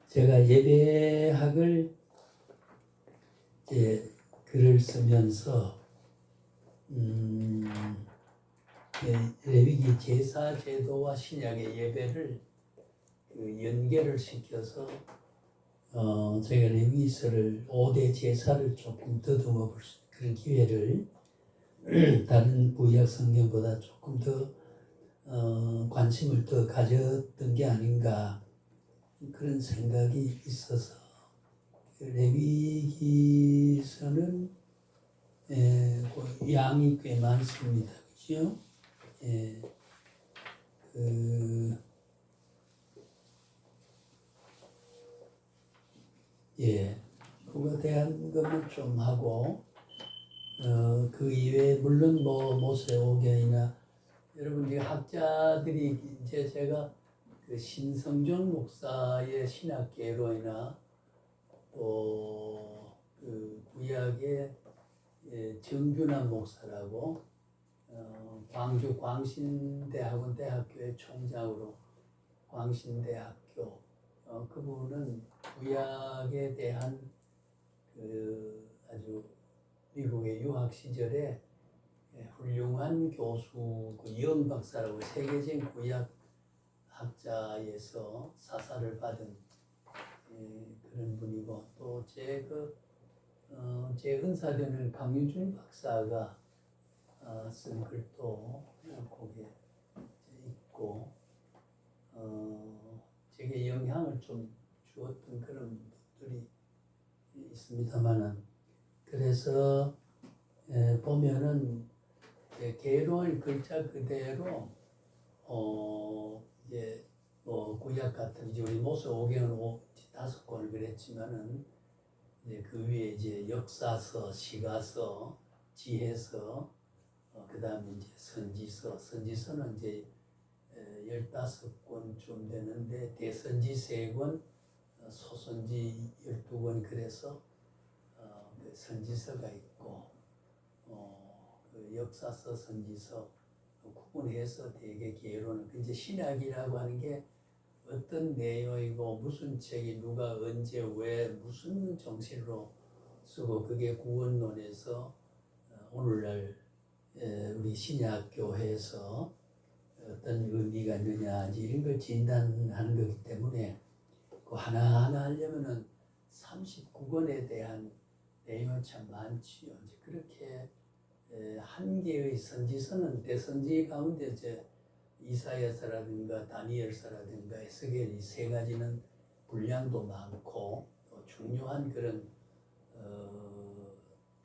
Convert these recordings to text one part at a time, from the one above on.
제가 예배학을 이제 글을 쓰면서 레위기 제사 제도와 신약의 예배를 연결을 시켜서 제가 레위기서를 5대 제사를 조금 더듬어 볼 수 그런 기회를 다른 구약 성경보다 조금 더 관심을 더 가졌던 게 아닌가 그런 생각이 있어서 레위기서는 양이 꽤 많습니다. 그죠? 그거 대한 것만 좀 하고 그 이외에 물론 모세오경이나 여러분 이제 학자들이 이제 제가 그 신성준 목사의 신학개론이나 또 그 구약의 정균환 목사라고 광주 광신대학원 대학교의 총장으로 광신대학교 그분은 구약에 대한 그 아주 미국의 유학 시절에 훌륭한 교수 그 영 박사라고 세계적인 구약 학자에서 사사를 받은 그런 분이고 또 제 은사되는 강유준 박사가 쓴 글도 거기에 있고 제게 영향을 좀 주었던 그런 분들이 있습니다만은 그래서 보면은 개론 글자 그대로 이제 구약 같은 이제 우리 모세오경은 5권을 그랬지만은 이제 그 위에 이제 역사서, 시가서, 지혜서, 그 다음에 이제 선지서는 이제 15권쯤 되는데 대선지 3권, 소선지 12권 그래서 그 선지서가 있고 그 역사서, 선지서 구분해서 되게 개론은 이제 신학이라고 하는 게 어떤 내용이고 무슨 책이 누가 언제 왜 무슨 정신으로 쓰고 그게 구원론에서 오늘날 우리 신약교회에서 어떤 의미가 있느냐 이런 걸 진단하는 거기 때문에 그 하나하나 하려면은 39권에 대한 내용은 참 많지요. 이제 그렇게 한 개의 선지서는 대선지 가운데 이제 이사야서라든가 다니엘서라든가 에스겔 이 3가지는 분량도 많고 또 중요한 그런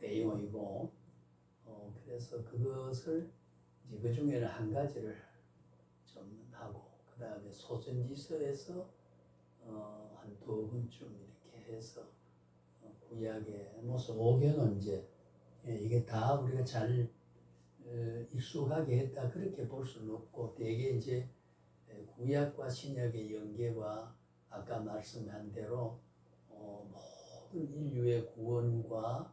내용이고 그래서 그것을 이제 그 중에는 한 가지를 좀 하고 그 다음에 소선지서에서 한 2권쯤 이렇게 해서 구약의 모세오경은 이제 이게 다 우리가 잘 익숙하게 했다 그렇게 볼 수는 없고 대개 이제 구약과 신약의 연계와 아까 말씀한 대로 모든 인류의 구원과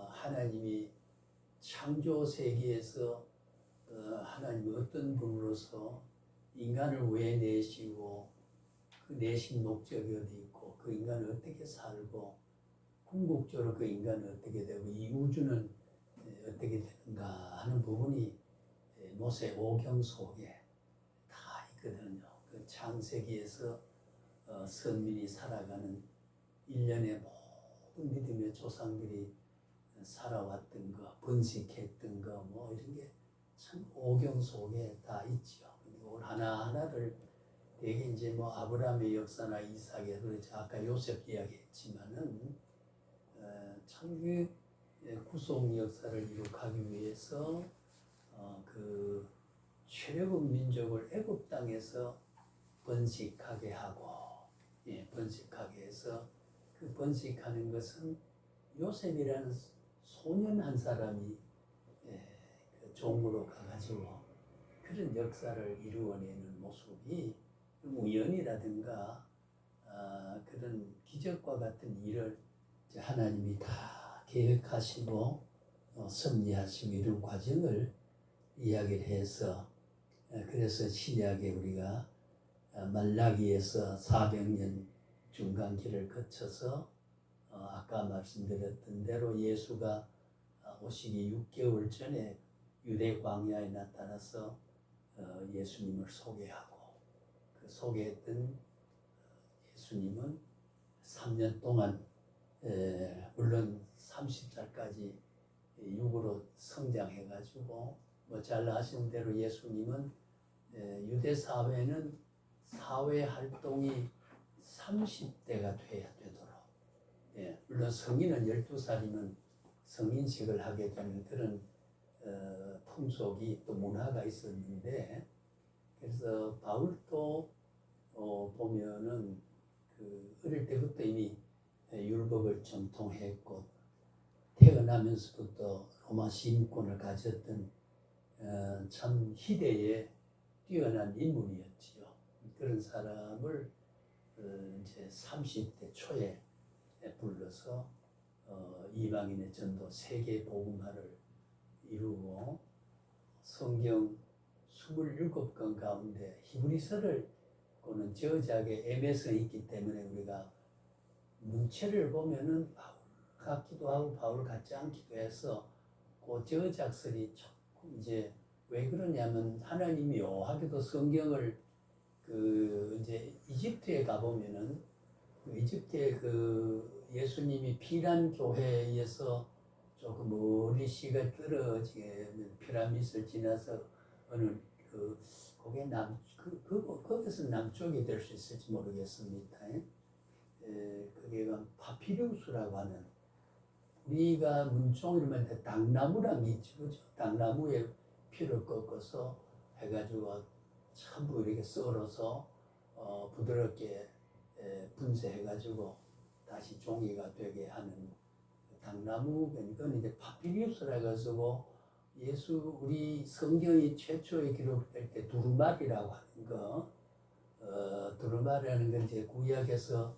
하나님이 창조 세계에서 하나님이 어떤 분으로서 인간을 왜 내시고 그 내신 목적이 어디 있고 그 인간을 어떻게 살고 궁극적으로 그 인간은 어떻게 되고 이 우주는 어떻게 되는가 하는 부분이 모세오경 속에 다 있거든요. 그 창세기에서 선민이 살아가는 일련의 모든 믿음의 조상들이 살아왔던 거, 번식했던 거, 이런 게 참 오경 속에 다 있죠. 그리고 하나하나를 되게 이제 아브라함의 역사나 이삭의 그렇죠. 아까 요셉 이야기했지만은 참 구속 역사를 이룩하기 위해서 그 출애굽 민족을 애굽 땅에서 번식하게 하고 번식하게 해서 그 번식하는 것은 요셉이라는 소년 한 사람이 그 종으로 가가지고 그런 역사를 이루어내는 모습이 우연이라든가 그런 기적과 같은 일을 하나님이 다 계획하시고 섭리하시고 이런 과정을 이야기를 해서 그래서 신약에 우리가 말라기에서 400년 중간기를 거쳐서 아까 말씀드렸던 대로 예수가 오시기 6개월 전에 유대 광야에 나타나서 예수님을 소개하고 그 소개했던 예수님은 3년 동안 물론 30살까지 육으로 성장해가지고 뭐 잘 아시는 대로 예수님은 유대 사회는 사회 활동이 30대가 돼야 되도록 물론 성인은 12살이면 성인식을 하게 되는 그런 풍속이 또 문화가 있었는데 그래서 바울도 보면은 그 어릴 때부터 이미 율법을 정통했고 태어나면서부터 로마 시민권을 가졌던 참 희대의 뛰어난 인물이었지요. 그런 사람을 이제 30대 초에 불러서 이방인의 전도 세계 복음화를 이루고 성경 27권 가운데 히브리서를 그는 저작의 애매성이 있기 때문에 우리가 문체를 보면은 바울 같기도 하고 바울 같지 않기도 해서 그 저작설이 조금 이제 왜 그러냐면 하나님이 묘하게도 성경을 그 이제 이집트에 가보면은 그 이집트의 그 예수님이 피란 교회에서 조금 멀리 시가 떨어지게 피라미드를 지나서 어느 그게 거기서 남쪽이 될 수 있을지 모르겠습니다. 그게 파피루스라고 하는 우리가 문종이라고 할 때 당나무랑 있죠, 그죠? 당나무에 피를 꺾어서 해가지고 전부 이렇게 썰어서 부드럽게 분쇄해가지고 다시 종이가 되게 하는 당나무, 이건 이제 파피루스라고 해서 우리 성경이 최초에 기록될 때 두루마리라고 하는 거, 두루마리라는 건 이제 구약에서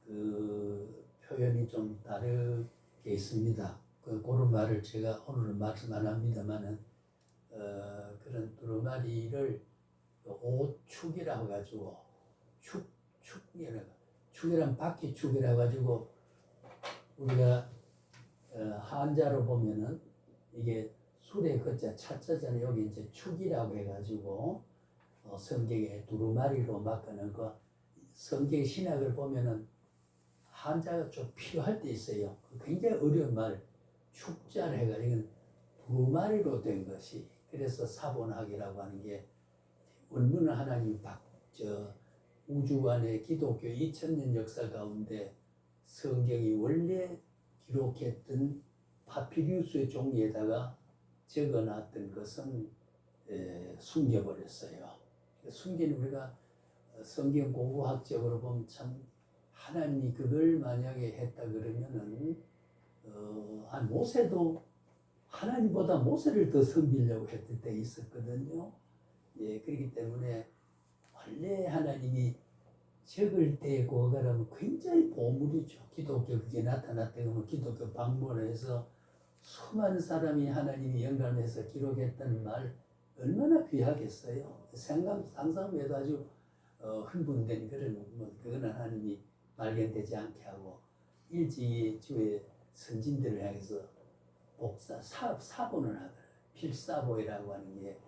그 표현이 좀 다르게 있습니다. 그런 말을 제가 오늘은 말씀 안 합니다만은 그런 두루마리를 오축이라고 가지고 축이란 바퀴 축이라 가지고 우리가 한자로 보면은 이게 술의 거자 차자잖아요. 여기 이제 축이라고 해가지고 성경에 두루마리로 막는 거 성경 신학을 보면은 한자가 좀 필요할 때 있어요. 굉장히 어려운 말 축자를 해가지고 두루마리로 된 것이 그래서 사본학이라고 하는 게 원문은 하나님 우주관의 기독교 2000년 역사 가운데 성경이 원래 기록했던 파피루스의 종이에다가 적어놨던 것은 숨겨버렸어요. 숨긴 우리가 성경 고고학적으로 보면 참 하나님이 그걸 만약에 했다 그러면은 한 모세도 하나님보다 모세를 더 섬기려고 했을 때 있었거든요. 그렇기 때문에 원래 하나님이 적을 때 그거라면 굉장히 보물이죠. 기독교 그게 나타났다 그러면 기독교 방문해서 수많은 사람이 하나님이 영감해서 기록했다는 말 얼마나 귀하겠어요. 상상해도 아주 흥분된 그런 그거는 하나님이 발견되지 않게 하고 일지주의 선진들을 향해서 사본을 하더라고요. 필사보이라고 하는 게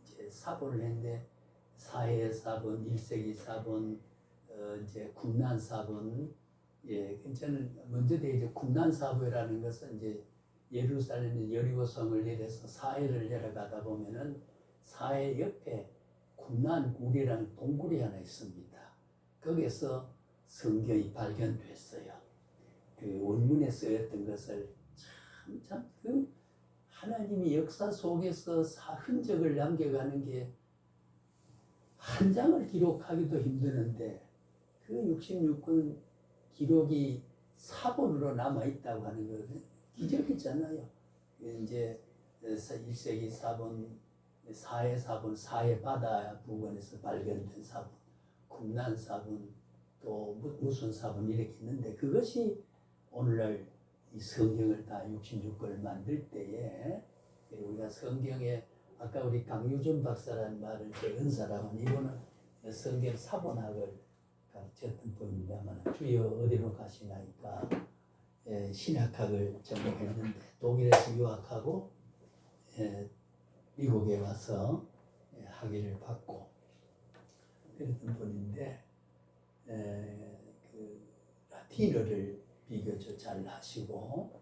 이제 사본을 했는데 사해 사본, 1세기 사본, 이제 국난 사본, 저는 먼저 이제 국난 사본이라는 것은 이제 예루살렘 여리고성을 내려서 사해를 내려가다 보면은 사해 옆에 국난굴이라는 동굴이 하나 있습니다. 거기서 성경이 발견됐어요. 그 원문에 쓰였던 것을 참 그 하나님이 역사 속에서 흔적을 남겨가는 게 한 장을 기록하기도 힘드는데 그 66권 기록이 사본으로 남아있다고 하는 것은 기적이잖아요. 이제 1세기 사본, 사해 사본, 사해 바다 부근에서 발견된 사본, 국난 사본, 또 무슨 사본 이렇게 있는데 그것이 오늘날 이 성경을 다 66권을 만들 때에 우리가 성경에 아까 우리 강유준 박사라는 말을 은사라고 하는 이거는 성경 사본학을 가르쳤던 분입니다만 주여 어디로 가시나이까 신학학을 전공했는데 독일에서 유학하고 미국에 와서 학위를 받고 그랬던 분인데 그 라틴어를 비교적 잘 하시고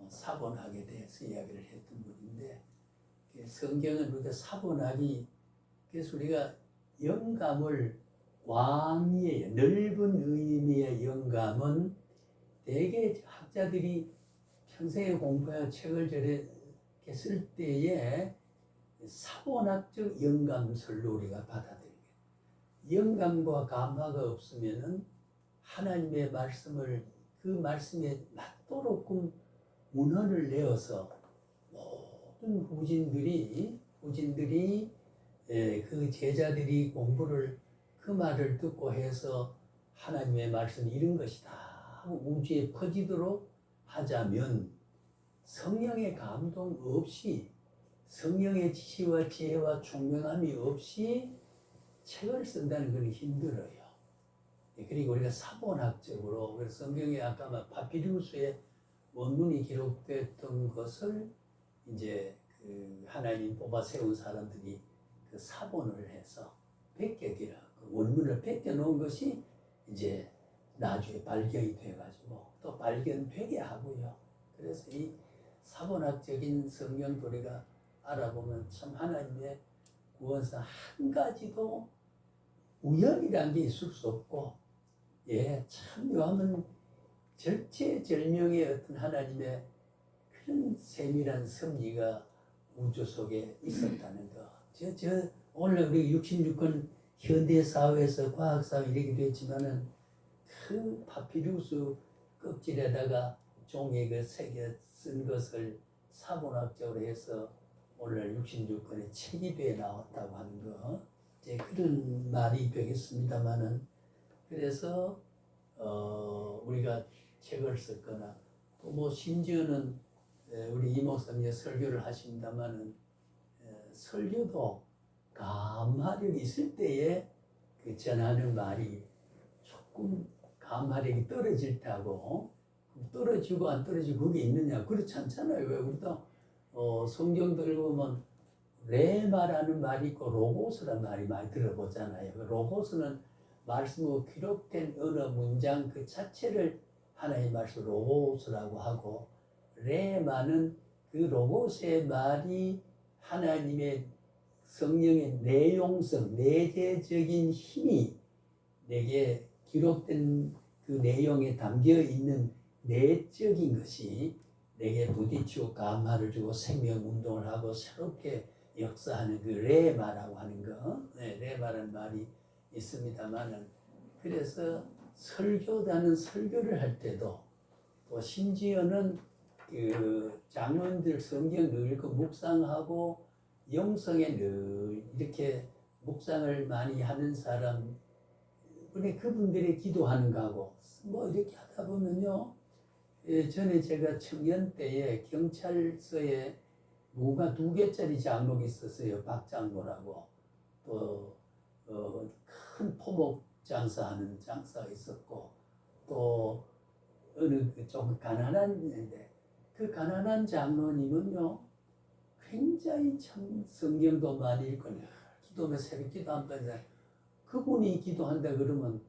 사본학에 대해서 이야기를 했던 분인데 성경은 우리가 사본학이 그래서 우리가 영감을 광의의 넓은 의미의 영감은 대개 학자들이 평생에 공부해 책을 저렇게 쓸 때에 사본학적 영감설로 우리가 받아들이게. 영감과 감화가 없으면은 하나님의 말씀을 그 말씀에 맞도록끔 문헌을 내어서 모든 후진들이 그 제자들이 공부를 그 말을 듣고 해서 하나님의 말씀이 이런 것이다 하고 우주에 퍼지도록 하자면 성령의 감동 없이 성령의 지시와 지혜와 총명함이 없이 책을 쓴다는 건 힘들어요. 그리고 우리가 사본학적으로 그래서 성경에 아까 파피루스의 원문이 기록됐던 것을 이제 그 하나님 뽑아 세운 사람들이 그 사본을 해서 베껴기라 그 원문을 베껴 놓은 것이 이제 나중에 발견이 돼가지고 또 발견되게 하고요. 그래서 이 사본학적인 성경도 우리가 알아보면 참 하나님의 구원사 한 가지도 우연이란 게 있을 수 없고 참 묘하면 절체절명의 어떤 하나님의 그런 세밀한 섭리가 우주 속에 있었다는 거. 오늘 우리 66권 현대 사회에서 과학 사회 이렇게 됐지만은 그 파피루스 껍질에다가 종이에 그 새겨 쓴 것을 사본학적으로 해서 오늘 66권의 책이 되어 나왔다고 하는 거. 이제 그런 말이 되겠습니다만은 그래서 우리가 책을 썼거나 또 뭐 심지어는 우리 이목사님이 설교를 하신다마는 설교도 감화력이 있을 때에 그 전하는 말이 조금 감화력이 떨어질 때하고 떨어지고 안 떨어지고 그게 있느냐 그렇지 않잖아요. 왜 우리도 성경도 읽으면 레마라는 말이 있고 로고스라는 말이 많이 들어보잖아요. 로고스는 말씀으로 기록된 어느 문장 그 자체를 하나의 말씀 로고스라고 하고 레마는 그 로고스의 말이 하나님의 성령의 내용성, 내재적인 힘이 내게 기록된 그 내용에 담겨 있는 내적인 것이 내게 부딪히고 감화를 주고 생명운동을 하고 새롭게 역사하는 그 레마라고 하는 거, 레마라는 말이 있습니다만은 그래서 설교자는 설교를 할 때도 또 심지어는 그 장로님들 성경 늘 그 묵상하고 영성에 늘 이렇게 묵상을 많이 하는 사람 근데 그분들이 기도하는 거하고 뭐 이렇게 하다 보면요 전에 제가 청년 때에 경찰서에 무가 2개짜리 장로가 있었어요. 박장로라고 또 큰 포목 장사하는 장사가 있었고 또 어느 좀 가난한데 그 가난한 장로님은요 굉장히 참 성경도 많이 읽고 기도하면 새벽 기도 한 번 그분이 기도한다 그러면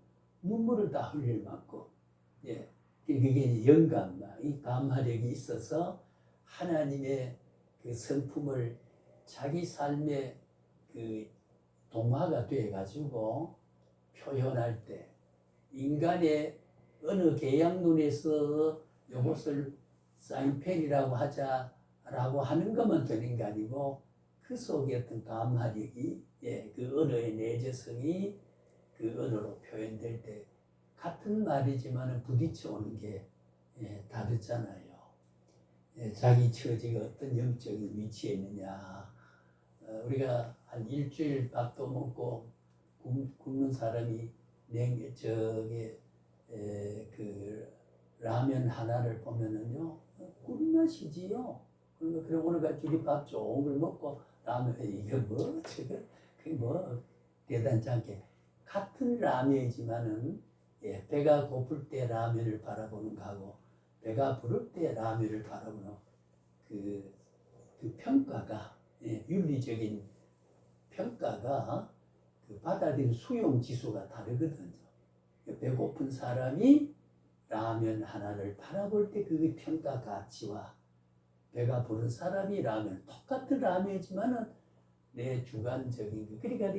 눈물을 다 흘릴 만큼 그게 영감, 이 감화력이 있어서 하나님의 그 성품을 자기 삶의 그 동화가 되어가지고 표현할 때 인간의 어느 계약론에서 이것을 사인펜이라고 하자라고 하는 것만 되는 게 아니고 그 속에 어떤 감화력이 그 언어의 내재성이 그 언어로 표현될 때 같은 말이지만 부딪혀 오는 게 다르잖아요. 자기 처지가 어떤 영적인 위치에 있느냐. 우리가 한 일주일 밥도 먹고 굶는 사람이 그 라면 하나를 보면은요 꿀맛이지요. 그래 오늘 같이 우리 밥 좋은 걸 먹고 라면 이게 뭐 지금 그게 뭐 대단치 않게 같은 라면이지만은 예, 배가 고플 때 라면을 바라보는 거하고 배가 부를 때 라면을 바라보는 그 평가가 예, 윤리적인 평가가 그 받아들인 수용 지수가 다르거든요. 배고픈 사람이 라면 하나를 바라볼 때 그 평가 가치와 배가 부른 사람이 라면 똑같은 라면이지만은 내 주관적인 그러니까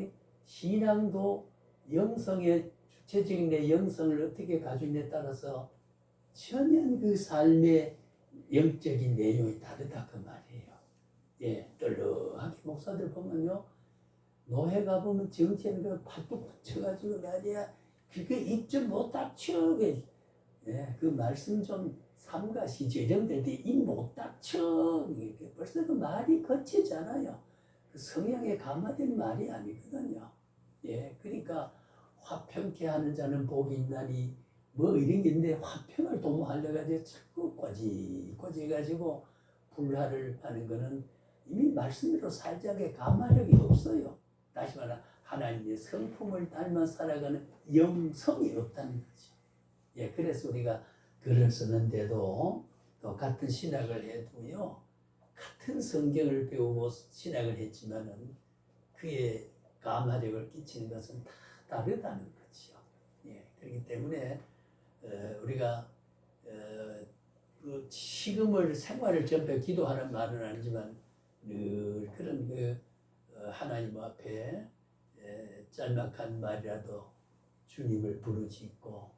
신앙도 영성의 주체적인 내 영성을 어떻게 가지느냐에 따라서 전혀 그 삶의 영적인 내용이 다르다 그 말이에요. 예, 떨렁하게 목사들 보면요, 노회가 보면 정치하는 거 팔뚝 붙여가지고 말이야, 그게 입 좀 못 닥쳐. 예, 그 말씀 좀 삼가시죠. 이런 데도 입 못 닥쳐. 벌써 그 말이 거치잖아요. 그 성령에 감화된 말이 아니거든요. 예, 그러니까 화평케 하는 자는 복이 있나니 뭐 이런 게 있는데 화평을 도모하려 가지고 자꾸 꼬지가지고 불화를 하는 거는 이미 말씀대로 살자게 감화력이 없어요. 다시 말해 하나님의 성품을 닮아 살아가는 영성이 없다는 거죠. 예, 그래서 우리가 글을 쓰는데도 또 같은 신학을 해도요, 같은 성경을 배우고 신학을 했지만은 그의 감화력을 끼치는 것은 다 다르다는 거죠. 예, 그렇기 때문에 우리가 그 지금을 생활을 전혀 기도하는 말은 아니지만 늘 그런 하나님 앞에 짤막한 말이라도 주님을 부르짖고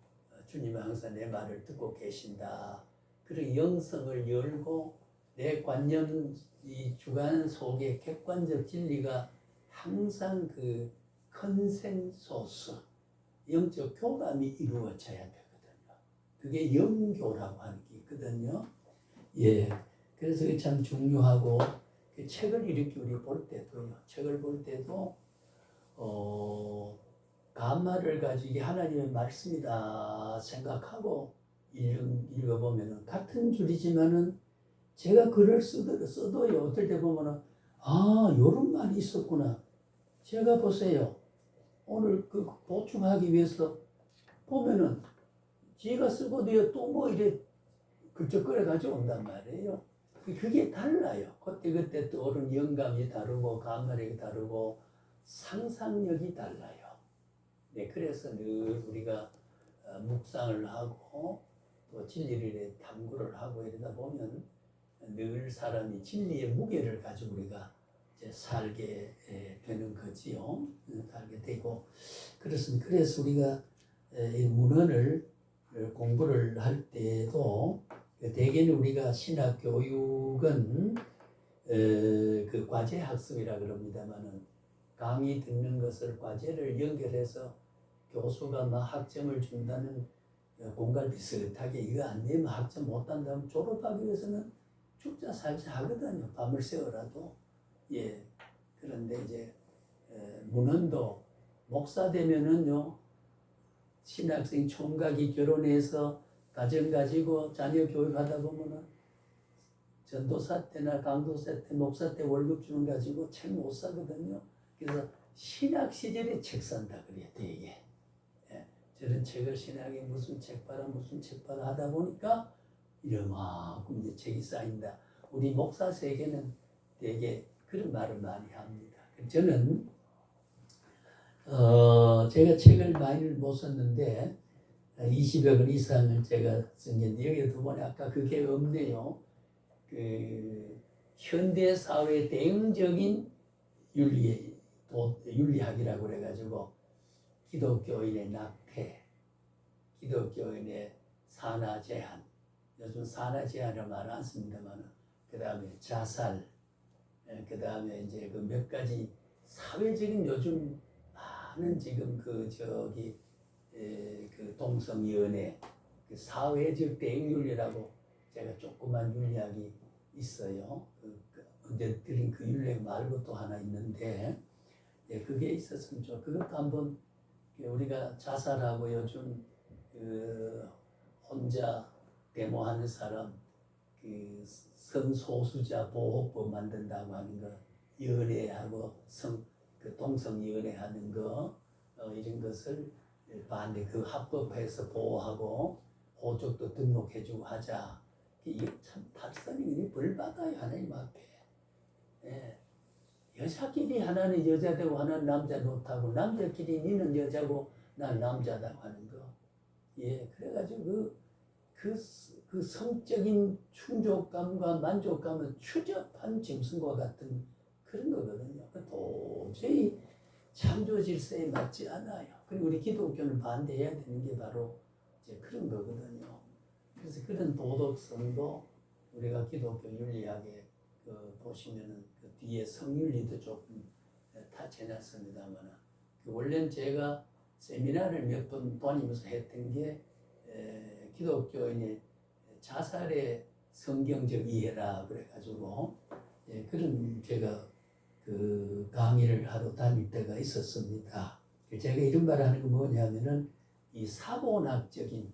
주님은 항상 내 말을 듣고 계신다. 그런 영성을 열고 내 관념 이 주관 속에 객관적 진리가 항상 그 컨센서스 영적 교감이 이루어져야 되거든요. 그게 영교라고 하는 게 있거든요. 예, 그래서 그게 참 중요하고 그 책을 이렇게 우리 볼 때도요. 책을 볼 때도 감마를 가지고 이게 하나님의 말씀이다 생각하고 읽어보면은 같은 줄이지만은 제가 글을 써도요. 어떨 때 보면은 요런 말이 있었구나. 제가 보세요. 오늘 그 보충하기 위해서 보면은 지가 쓰고도요. 또 뭐 이래 글적거려 가져온단 말이에요. 그게 달라요. 그때 떠오른 영감이 다르고 감마력이 다르고 상상력이 달라요. 네, 그래서 늘 우리가 묵상을 하고 또 진리를 탐구를 하고 이러다 보면 늘 사람이 진리의 무게를 가지고 우리가 이제 살게 되는 거지요. 살게 되고 그렇습니다. 그래서 우리가 이 문헌을 공부를 할 때도 대개는 우리가 신학 교육은 그 과제 학습이라 그럽니다만은 강의 듣는 것을 과제를 연결해서 교수가 막 학점을 준다는 공갈 비슷하게 이거 안 되면 학점 못 한다면 졸업하기 위해서는 죽자 살자 하거든요. 밤을 새워라도. 예. 그런데 이제 문헌도 목사 되면은요 신학생 총각이 결혼해서 가정 가지고 자녀 교육하다 보면은 전도사 때나 강도사 때 목사 때 월급 주는 가지고 책 못 사거든요. 그래서 신학 시절에 책 산다 그래요. 되게. 예. 저런 책을 신학에 무슨 책 봐라 하다 보니까 이러만큼 이제 책이 쌓인다. 우리 목사 세계는 되게 그런 말을 많이 합니다. 저는 제가 책을 많이 못 썼는데 20여 권 이상을 제가 쓴 게 여기 두 번에 아까 그게 없네요. 그 현대 사회 대응적인 윤리학이라고 그래가지고 기독교인의 낙태, 기독교인의 산하 제한, 요즘 산하 제한을 말 안 씁니다만, 그 다음에 자살, 그 다음에 이제 그 몇 가지 사회적인 요즘 많은 지금 그 동성연애, 그 사회적 대응윤리라고 제가 조그만 윤리학이 있어요. 언제 드린 그 윤리 말고 또 하나 있는데, 예, 그게 있었으면 그것도 한번 우리가 자살하고 요즘 혼자 데모하는 사람, 그 성소수자 보호법 만든다고 하는 거, 연애하고 그 동성 연애하는 거, 이런 것을 반대 그 합법화해서 보호하고 호적도 등록해주고 하자. 이게 참 탈선이 벌 받아요 하나님 앞에. 예. 여자끼리 하나는 여자 되고 하나는 남자 놓다고 남자끼리 니는 여자고 난 남자다고 하는 거. 예, 그래가지고 그 성적인 충족감과 만족감은 추접한 짐승과 같은 그런 거거든요. 도저히 창조 질서에 맞지 않아요. 그리고 우리 기독교는 반대해야 되는 게 바로 이제 그런 거거든요. 그래서 그런 도덕성도 우리가 기독교 윤리학에 보시면은 그 뒤에 성윤리도 조금 타치해놨습니다만, 원래는 제가 세미나를 몇 번 다니면서 했던 게 기독교인의 자살의 성경적 이해라 그래가지고 그런 제가 그 강의를 하러 다닐 때가 있었습니다. 제가 이런 말을 하는 건 뭐냐면은 이 사고학적인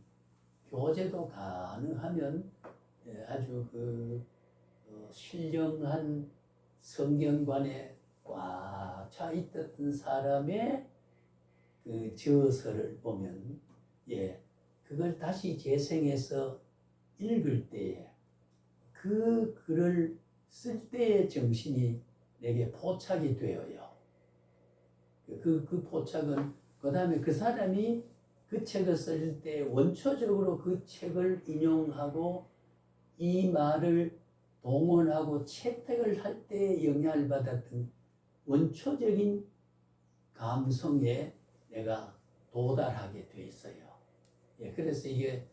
교제도 가능하면 아주 신령한 성경관에 꽉 차 있던 사람의 그 저서를 보면 그걸 다시 재생해서 읽을 때에 그 글을 쓸 때의 정신이 내게 포착이 되어요. 그 포착은 그 다음에 그 사람이 그 책을 쓸 때 원초적으로 그 책을 인용하고 이 말을 동원하고 채택을 할 때 영향을 받았던 원초적인 감성에 내가 도달하게 돼 있어요. 그래서 이게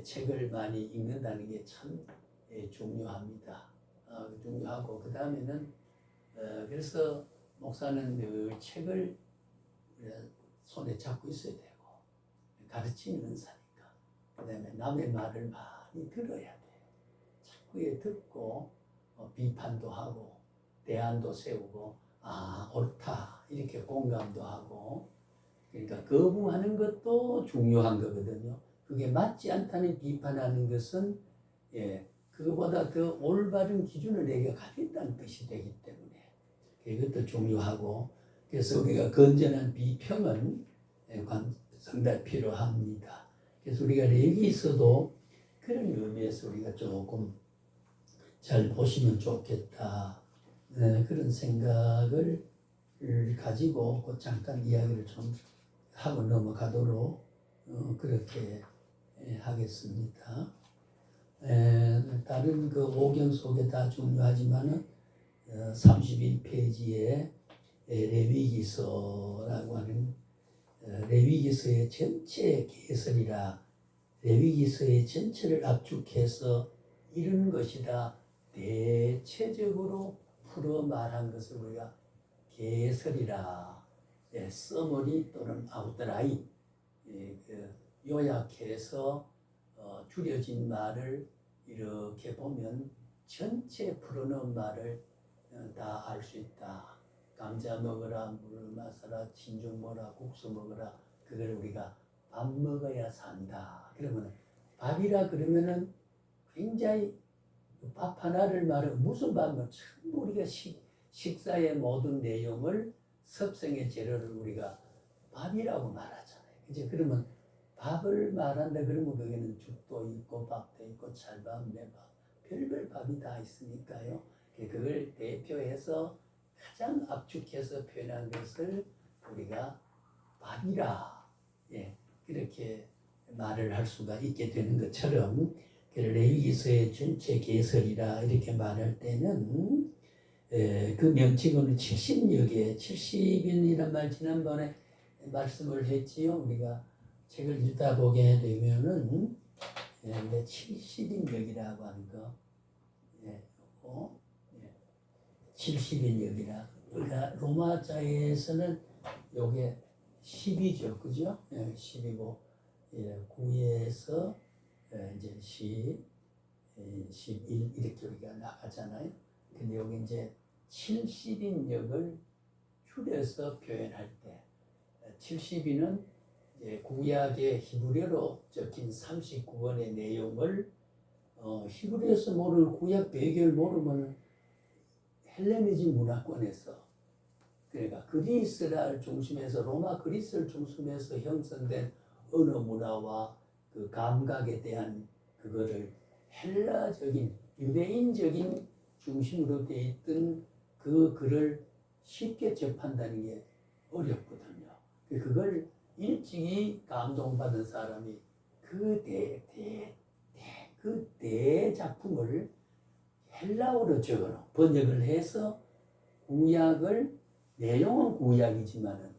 책을 많이 읽는다는 게 참 중요합니다. 중요하고 그 다음에는 그래서 목사는 늘 책을 손에 잡고 있어야 되고 가르치는 은사니까. 그 다음에 남의 말을 많이 들어야 돼요. 자꾸 듣고 비판도 하고 대안도 세우고 옳다 이렇게 공감도 하고, 그러니까 거부하는 것도 중요한 거거든요. 그게 맞지 않다는 비판하는 것은 그거보다 더 올바른 기준을 내가 가진다는 뜻이 되기 때문에 이것도 중요하고, 그래서 우리가 건전한 비평은 상당히 필요합니다. 그래서 우리가 레위기서도 그런 의미에서 우리가 조금 잘 보시면 좋겠다. 그런 생각을 가지고 잠깐 이야기를 좀 하고 넘어가도록 그렇게 하겠습니다. 다른 그 오경 속에 다 중요하지만은 31페이지에 레위기서라고 하는 레위기서의 전체 개설이라 레위기서의 전체를 압축해서 이런 것이다 대체적으로 풀어 말한 것을 우리가 개설이라 서머리 또는 아웃라인 요약해서 줄여진 말을 이렇게 보면 전체 풀어놓은 말을 다 알 수 있다. 감자 먹어라, 물 마셔라, 진죽 먹어라, 국수 먹어라. 그걸 우리가 밥 먹어야 산다. 그러면 밥이라 그러면은 굉장히 밥 하나를 말하고 무슨 밥을 전부 우리가 식사의 모든 내용을 섭생의 재료를 우리가 밥이라고 말하잖아요. 이제 그러면 밥을 말한다 그러면 거기는 죽도 있고 밥도 있고 찰밥, 매밥, 별별 밥이 다 있으니까요. 그걸 대표해서 가장 압축해서 표현한 것을 우리가 밥이라 그렇게 말을 할 수가 있게 되는 것처럼 레위기서의 전체 개설이라 이렇게 말할 때는 그 명칭은 70여개, 70인이란 말 지난번에 말씀을 했지요. 우리가 책을 읽다 보게 되면은 70인역이라고 하는 거, 70인역이라. 우리가 로마자에서는 요게 10이죠, 그죠? 10이고 9에서 이제 10, 11 이렇게 우리가 나가잖아요. 근데 여기 이제 70인역을 줄여서 표현할 때 70인은 구약의 히브리어로 적힌 39권의 내용을 히브리어에서 모르는 구약 배경을 모르면 헬레니즘 문화권에서 그러니까 그리스를 중심에서 로마 그리스를 중심에서 형성된 언어 문화와 그 감각에 대한 그거를 헬라적인 유대인적인 중심으로 돼 있던 그 글을 쉽게 접한다는 게 어렵거든요. 그걸 일찍이 감동받은 사람이 그 대작품을 헬라어로 적어놓은 번역을 해서 구약을 내용은 구약이지만은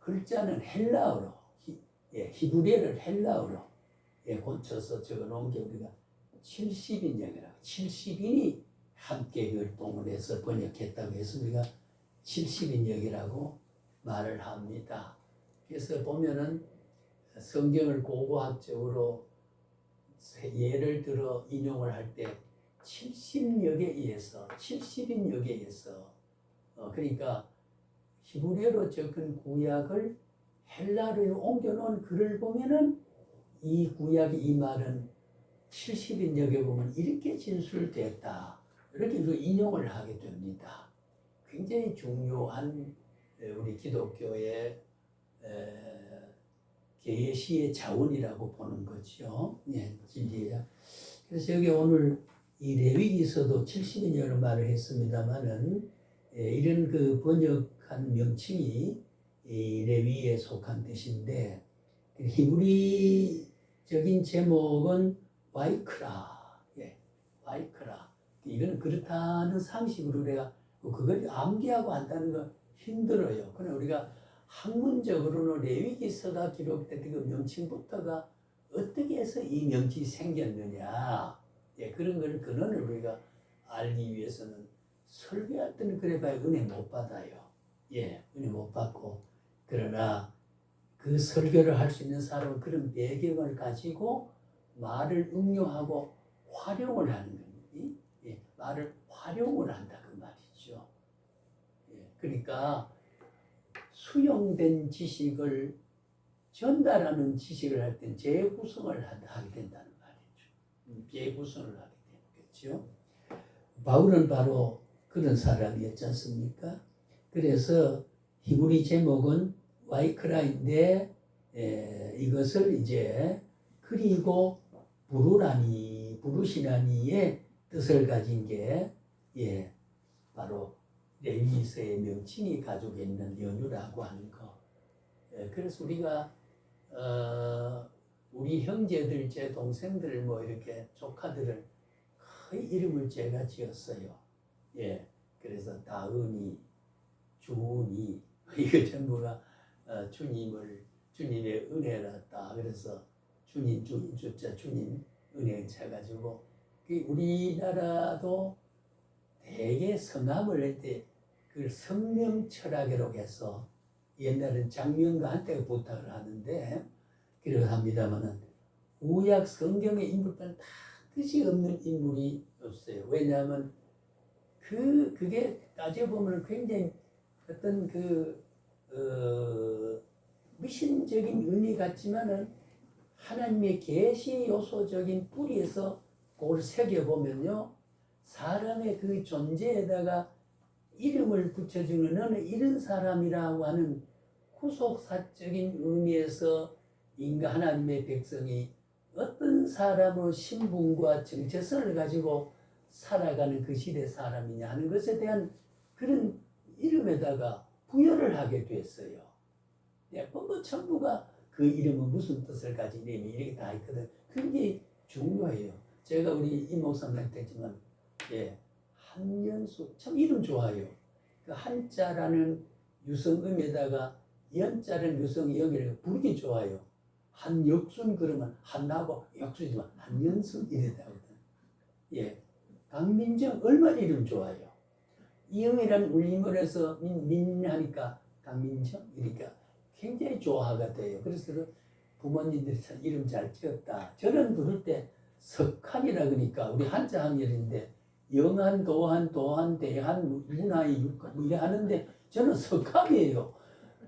글자는 헬라어로 히브리어를 헬라어로 고쳐서 적어놓은 게 우리가 70인역이라고 70인이 함께 결동을 해서 번역했다고 해서 우리가 70인역이라고 말을 합니다. 그래서 보면은 성경을 고고학적으로 예를 들어 인용을 할 때 70역에 의해서 70인역에 의해서 그러니까 히브리어로 적은 구약을 헬라어로 옮겨놓은 글을 보면은 이 구약이 이 말은 70인역에 보면 이렇게 진술됐다 이렇게 인용을 하게 됩니다. 굉장히 중요한 우리 기독교의 계시의 자원이라고 보는 거죠. 진리예요. 그래서 여기 오늘 이 레위기서도 70인역을 말을 했습니다만은 이런 그 번역한 명칭이 이 레위에 속한 뜻인데 히브리적인 제목은 와이크라, 와이크라. 이건 그렇다는 상식으로 내가 그걸 암기하고 한다는 건 힘들어요. 그러나 우리가 학문적으로는 레위기서가 기록된 그 명칭부터가 어떻게 해서 이 명칭이 생겼느냐, 그런 걸 근원을 우리가 알기 위해서는 설교할 때는 그래봐야 은혜 못 받아요. 은혜 못 받고 그러나 그 설교를 할 수 있는 사람은 그런 배경을 가지고 말을 응용하고 활용을 하는 겁니다. 말을 활용을 한다 그 말이죠. 그러니까 수용된 지식을 전달하는 지식을 할 땐 재구성을 하게 된다는 말이죠. 재구성을 하게 되겠죠. 바울은 바로 그런 사람이었지 않습니까? 그래서 히브리 제목은 와이크라인데 이것을 이제 그리고 부르시라니의 뜻을 가진 게 바로 레위기서의 명칭이 가지고 있는 연유라고 하는 거. 그래서 우리가 우리 형제들, 제 동생들 뭐 이렇게 조카들을 거의 이름을 제가 지었어요. 그래서 다은이, 주은이 이거 전부가 주님의 은혜였다. 그래서 주님 주자 주님 은혜 쳐가지고 우리나라도 대개 성함을 할 때 그 성명 철학이라고 해서 옛날엔 장명가한테 부탁을 하는데 그래서 합니다만은 구약 성경의 인물들은 다 뜻이 없는 인물이 없어요. 왜냐하면 그게 따져보면 굉장히 어떤 미신적인 의미 같지만은 하나님의 계시 요소적인 뿌리에서 그걸 새겨보면요, 사람의 그 존재에다가 이름을 붙여주는 너는 이런 사람이라고 하는 후속사적인 의미에서 인간 하나님의 백성이 어떤 사람으로 신분과 정체성을 가지고 살아가는 그 시대 사람이냐 하는 것에 대한 그런 이름에다가 부여를 하게 됐어요. 뭐 전부가 그 이름은 무슨 뜻을 가진 이름이 이렇게 다 있거든. 굉장히 중요해요. 제가 우리 임 목사님한테 했지만 한연수 참 이름 좋아요. 그 한자라는 유성음에다가 연자라는 유성영이라고 부르기 좋아요. 한역순 그러면 한나고 역순이지만 한연순 이래다 하거든. 강민정 얼마나 이름 좋아요. 이영이라는 울림을해서 민하니까 강민정 이러니까 굉장히 좋아하게 돼요. 그래서 부모님들이 참 이름 잘 지었다. 저는 부를 때 석한이라 그러니까 우리 한자 학렬인데 영한, 도한, 대한, 문화의 육한 뭐 이래 하는데 저는 석한이에요.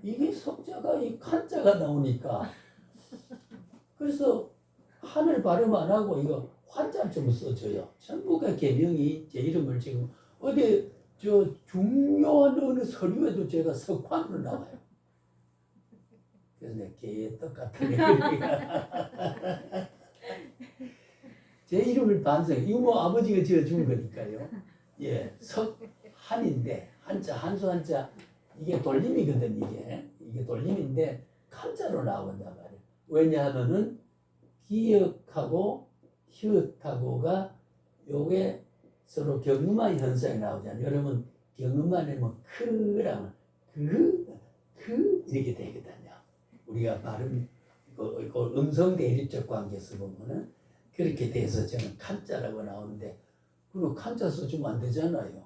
이게 석자가 이 한자가 나오니까 그래서 한을 발음 안 하고 이거 환자를 좀 써줘요. 전부가 개명이 제 이름을 지금 어디 저 중요한 어느 서류에도 제가 석환으로 나와요. 그래서 내 개의 떡 같은 애들이야. 제 이름을 반성. 이거 뭐 아버지가 지어준 거니까요. 예, 석한인데 한자 한수 한자 이게 돌림이거든 이게 돌림인데 한자로 나온단 말이에요. 왜냐하면은 기역하고 히읗하고가 요게 서로 경음한 현상이 나오잖아요. 여러분 경음만 하면 크라면 그 이렇게 되거든요. 우리가 발음 이거 음성 대립적 관계에서 보면은 그렇게 돼서 저는 칸자라고 나오는데 그리고 칸자 써주면 안 되잖아요.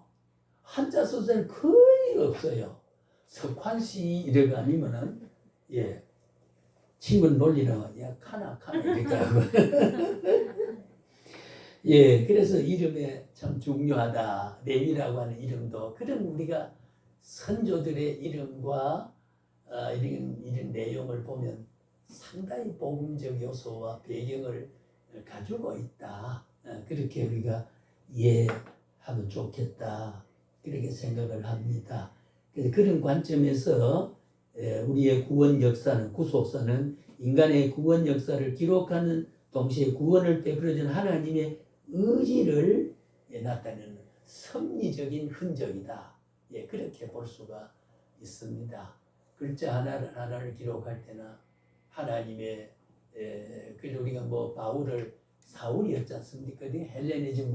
한자 소설 거의 없어요. 석환씨 이래가 아니면은 예 친구 놀리는 야 카나 이렇게 하고 예 그래서 이름에 참 중요하다. 렘이라고 하는 이름도 그런 우리가 선조들의 이름과 이런 내용을 보면 상당히 복음적 요소와 배경을 가지고 있다. 그렇게 우리가 이해하면 좋겠다. 그렇게 생각을 합니다. 그래서 그런 관점에서 우리의 구원 역사는 구속사는 인간의 구원 역사를 기록하는 동시에 구원을 베풀어준 하나님의 의지를 나타내는 섭리적인 흔적이다. 예, 그렇게 볼 수가 있습니다. 글자 하나를 기록할 때나 하나님의 그래서 우리가 뭐 바울을 사울이었지 않습니까? 헬레니즘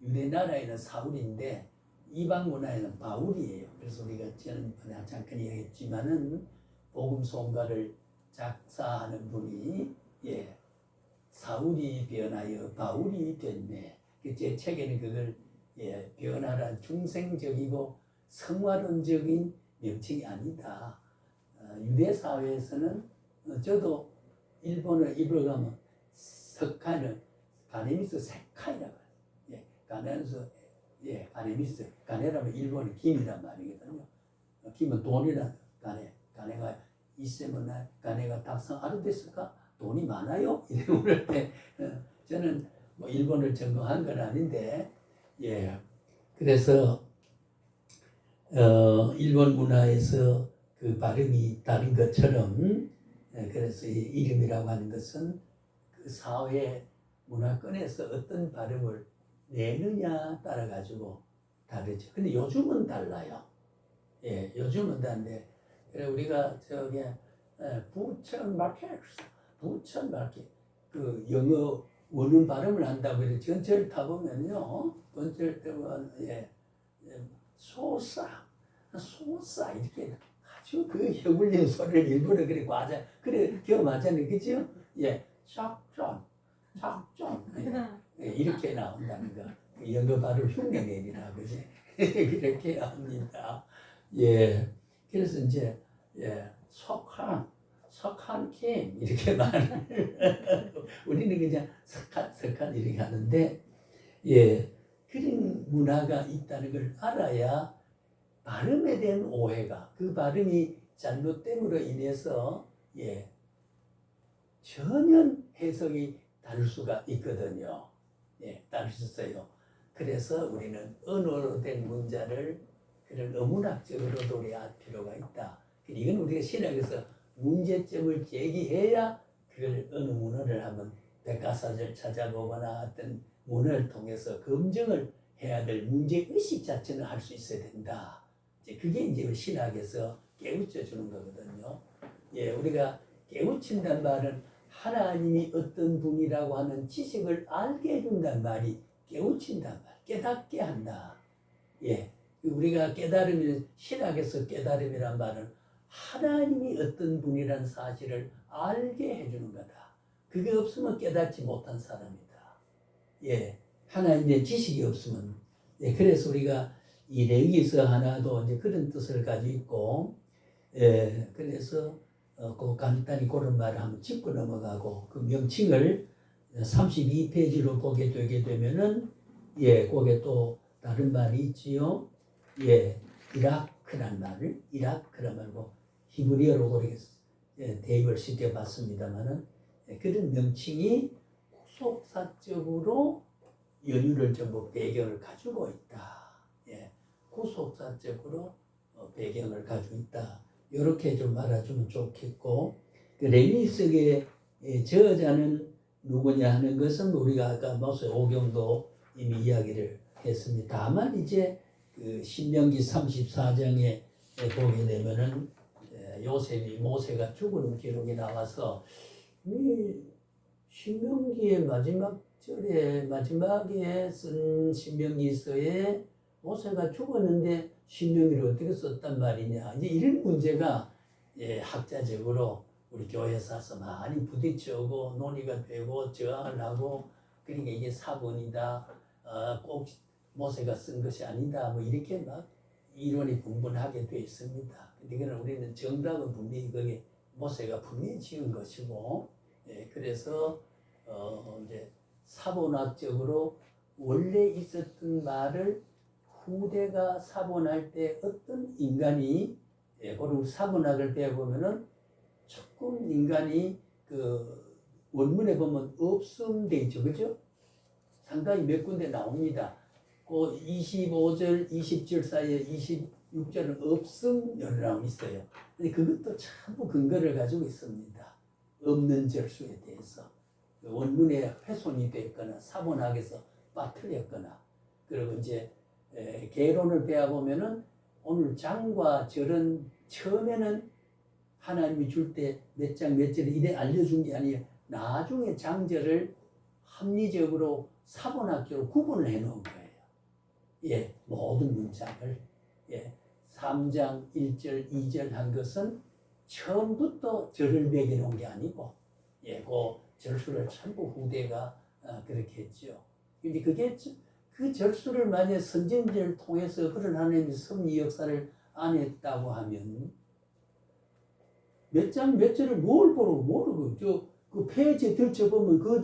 유대 나라에는 사울인데 이방 문화에는 바울이에요. 그래서 우리가 저는 잠깐 얘기했지만은 복음 송가를 작사하는 분이 사울이 변하여 바울이 됐네. 제 책에는 그걸 변화란 중생적이고 성화론적인 명칭이 아니다. 유대 사회에서는 저도 일본을 가면 석가는 가네미스 세카이라고 해요. 가네미스 가네라면 일본의 김이란 말이거든요. 김은 돈이란 가네가 있으면 가네가 닥상 아르데스가 돈이 많아요. 이래 물을 때 저는 뭐 일본을 전공한 건 아닌데 그래서 일본 문화에서 그 발음이 다른 것처럼 그래서 이 이름이라고 하는 것은 그 사회 문화권에서 어떤 발음을 내느냐 따라 가지고 다르죠. 근데 요즘은 달라요. 요즘은 다른데 우리가 저기 부천 마켓 그 영어 원음 발음을 한다고 해서 전철 타보면요. 전철 타면 소사 이렇게 아주 그 혀울리는 소리를 일부러 그래 경험하잖아요. 그죠? 작전 이렇게 나온다는 거. 영어 발음 흉내내리라 그지? 그렇게 합니다. 그래서 이제 석한 캠 이렇게 말을 우리는 그냥 석한 이렇게 하는데 그런 문화가 있다는 걸 알아야 발음에 대한 오해가 그 발음이 잘못됨으로 인해서 전혀 해석이 다를 수가 있거든요. 다를 수 있어요. 그래서 우리는 언어로 된 문자를 그런 어문학적으로 도래할 필요가 있다. 이건 우리가 신학에서 문제점을 제기해야 그걸 어느 문헌을 한번 백과사전을 찾아보거나 어떤 문헌을 통해서 검증을 해야 될 문제의식 자체는 할 수 있어야 된다. 그게 이제 신학에서 깨우쳐 주는 거거든요. 우리가 깨우친단 말은 하나님이 어떤 분이라고 하는 지식을 알게 해준단 말이 깨우친단 말, 깨닫게 한다. 우리가 깨달음이 신학에서 깨달음이란 말은 하나님이 어떤 분이라는 사실을 알게 해주는 거다. 그게 없으면 깨닫지 못한 사람이다. 하나님의 지식이 없으면 그래서 우리가 이 레위기서 하나도 이제 그런 뜻을 가지고 있고 그래서 그 간단히 그런 말을 한번 짚고 넘어가고 그 명칭을 32페이지로 보게 되게 되면은 거기에 또 다른 말이 있지요. 이라크란 말을 이라크란 말고 히브리어로 그렇게 대입을 시켜봤습니다만은 그런 명칭이 후속사적으로 연유를 전부 배경을 가지고 있다. 후속사적으로 배경을 가지고 있다. 이렇게 좀 알아주면 좋겠고, 그 레위기서의 저자는 누구냐 하는 것은 우리가 아까 모세 오경도 이미 이야기를 했습니다. 다만 이제 그 신명기 34장에 보게 되면은 요셉이 모세가 죽은 기록이 나와서 이 신명기의 마지막 절에 마지막에 쓴 신명기서에 모세가 죽었는데 신명기를 어떻게 썼단 말이냐, 이제 이런 문제가 학자적으로 우리 교회에서 많이 부딪혀오고 논의가 되고 저항을 하고, 그러니까 이게 사본이다, 꼭 모세가 쓴 것이 아니다, 뭐 이렇게 막 이론이 분분하게 되어 있습니다. 근데 우리는 정답은 분명히 그게 모세가 분명히 지은 것이고, 그래서 이제 사본학적으로 원래 있었던 말을 후대가 사본할 때 어떤 인간이, 그리고 사본학을 배워보면은 조금 인간이 그 원문에 보면 없음돼 있죠, 그죠? 상당히 몇 군데 나옵니다. 그 25절, 20절 사이에 26절은 없음이라고 있어요. 근데 그것도 전부 근거를 가지고 있습니다. 없는 절수에 대해서. 원문에 훼손이 됐거나 사본학에서 빠뜨렸거나, 그리고 이제 개론을 배워보면은 오늘 장과 절은 처음에는 하나님이 줄 때 몇 장 몇 절을 이래 알려준 게 아니에요. 나중에 장절을 합리적으로 사본학적으로 구분을 해놓은 거예요. 모든 문장을 3장 1절 2절 한 것은 처음부터 절을 매겨놓은 게 아니고, 그 절수를 전부 후대가 그렇게 했죠. 근데 그게 그 절수를 만약 선진들을 통해서 그런 하나님의 섭리 역사를 안 했다고 하면 몇 장 몇 절을 뭘 보고 모르고 그 페이지에 들춰보면 그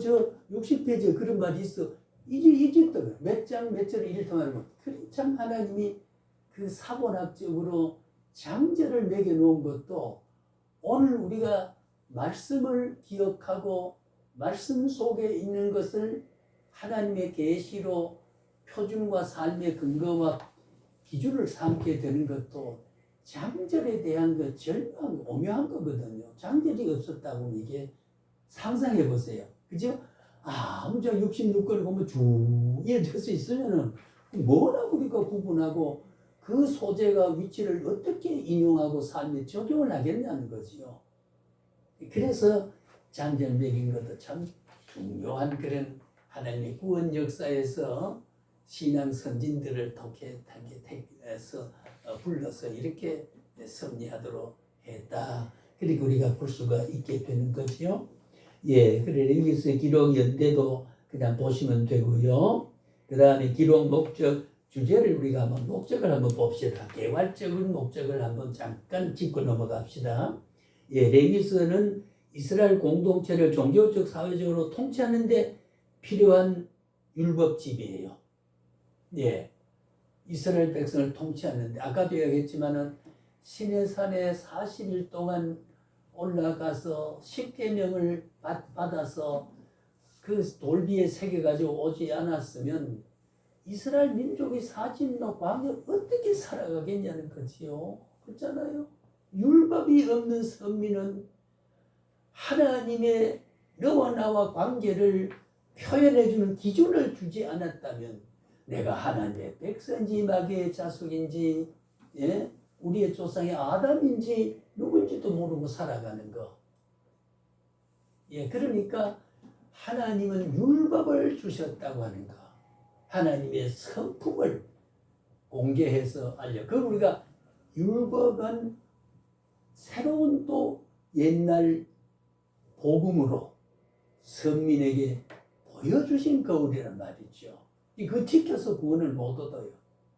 60페이지에 그런 말이 있어. 잊었다. 몇 장 몇 절을 일통하는 그 참 하나님이 그 사본학적으로 장절을 매겨놓은 것도 오늘 우리가 말씀을 기억하고 말씀 속에 있는 것을 하나님의 계시로 표준과 삶의 근거와 기준을 삼게 되는 것도 장절에 대한 그 절망, 오묘한 거거든요. 장절이 없었다고 이게 상상해 보세요. 그죠? 아무저 66권을 보면 쭉 이어져서 있으면은 뭐라고 우리가 구분하고 그 소재가 위치를 어떻게 인용하고 삶에 적용을 하겠냐는 거지요. 그래서 장절 매긴 것도 참 중요한 그런 하나님의 구원 역사에서 신앙 선진들을 독해하게 해서 불러서 이렇게 섭리하도록 했다. 그리고 우리가 볼 수가 있게 되는 거죠. 그래 여기서 기록 연대도 그냥 보시면 되고요. 그 다음에 기록 목적 주제를 우리가 한번 목적을 한번 봅시다. 개괄적인 목적을 한번 잠깐 짚고 넘어갑시다. 레위기서는 이스라엘 공동체를 종교적 사회적으로 통치하는 데 필요한 율법집이에요. 이스라엘 백성을 통치하는데 아까도 얘기했지만은 시내산에 40일 동안 올라가서 십계명을 받아서 그 돌비에 새겨가지고 오지 않았으면 이스라엘 민족이 40년 광야 어떻게 살아가겠냐는 거지요. 그렇잖아요. 율법이 없는 선민은 하나님의 너와 나와 관계를 표현해주는 기준을 주지 않았다면 내가 하나님의 백성인지 마귀의 자손인지 우리의 조상의 아담인지 누군지도 모르고 살아가는 거. 그러니까 하나님은 율법을 주셨다고 하는 거. 하나님의 성품을 공개해서 알려. 그럼 우리가 율법은 새로운 또 옛날 복음으로 선민에게 보여주신 거울이란 말이죠. 이거 지켜서 구원을 못 얻어요.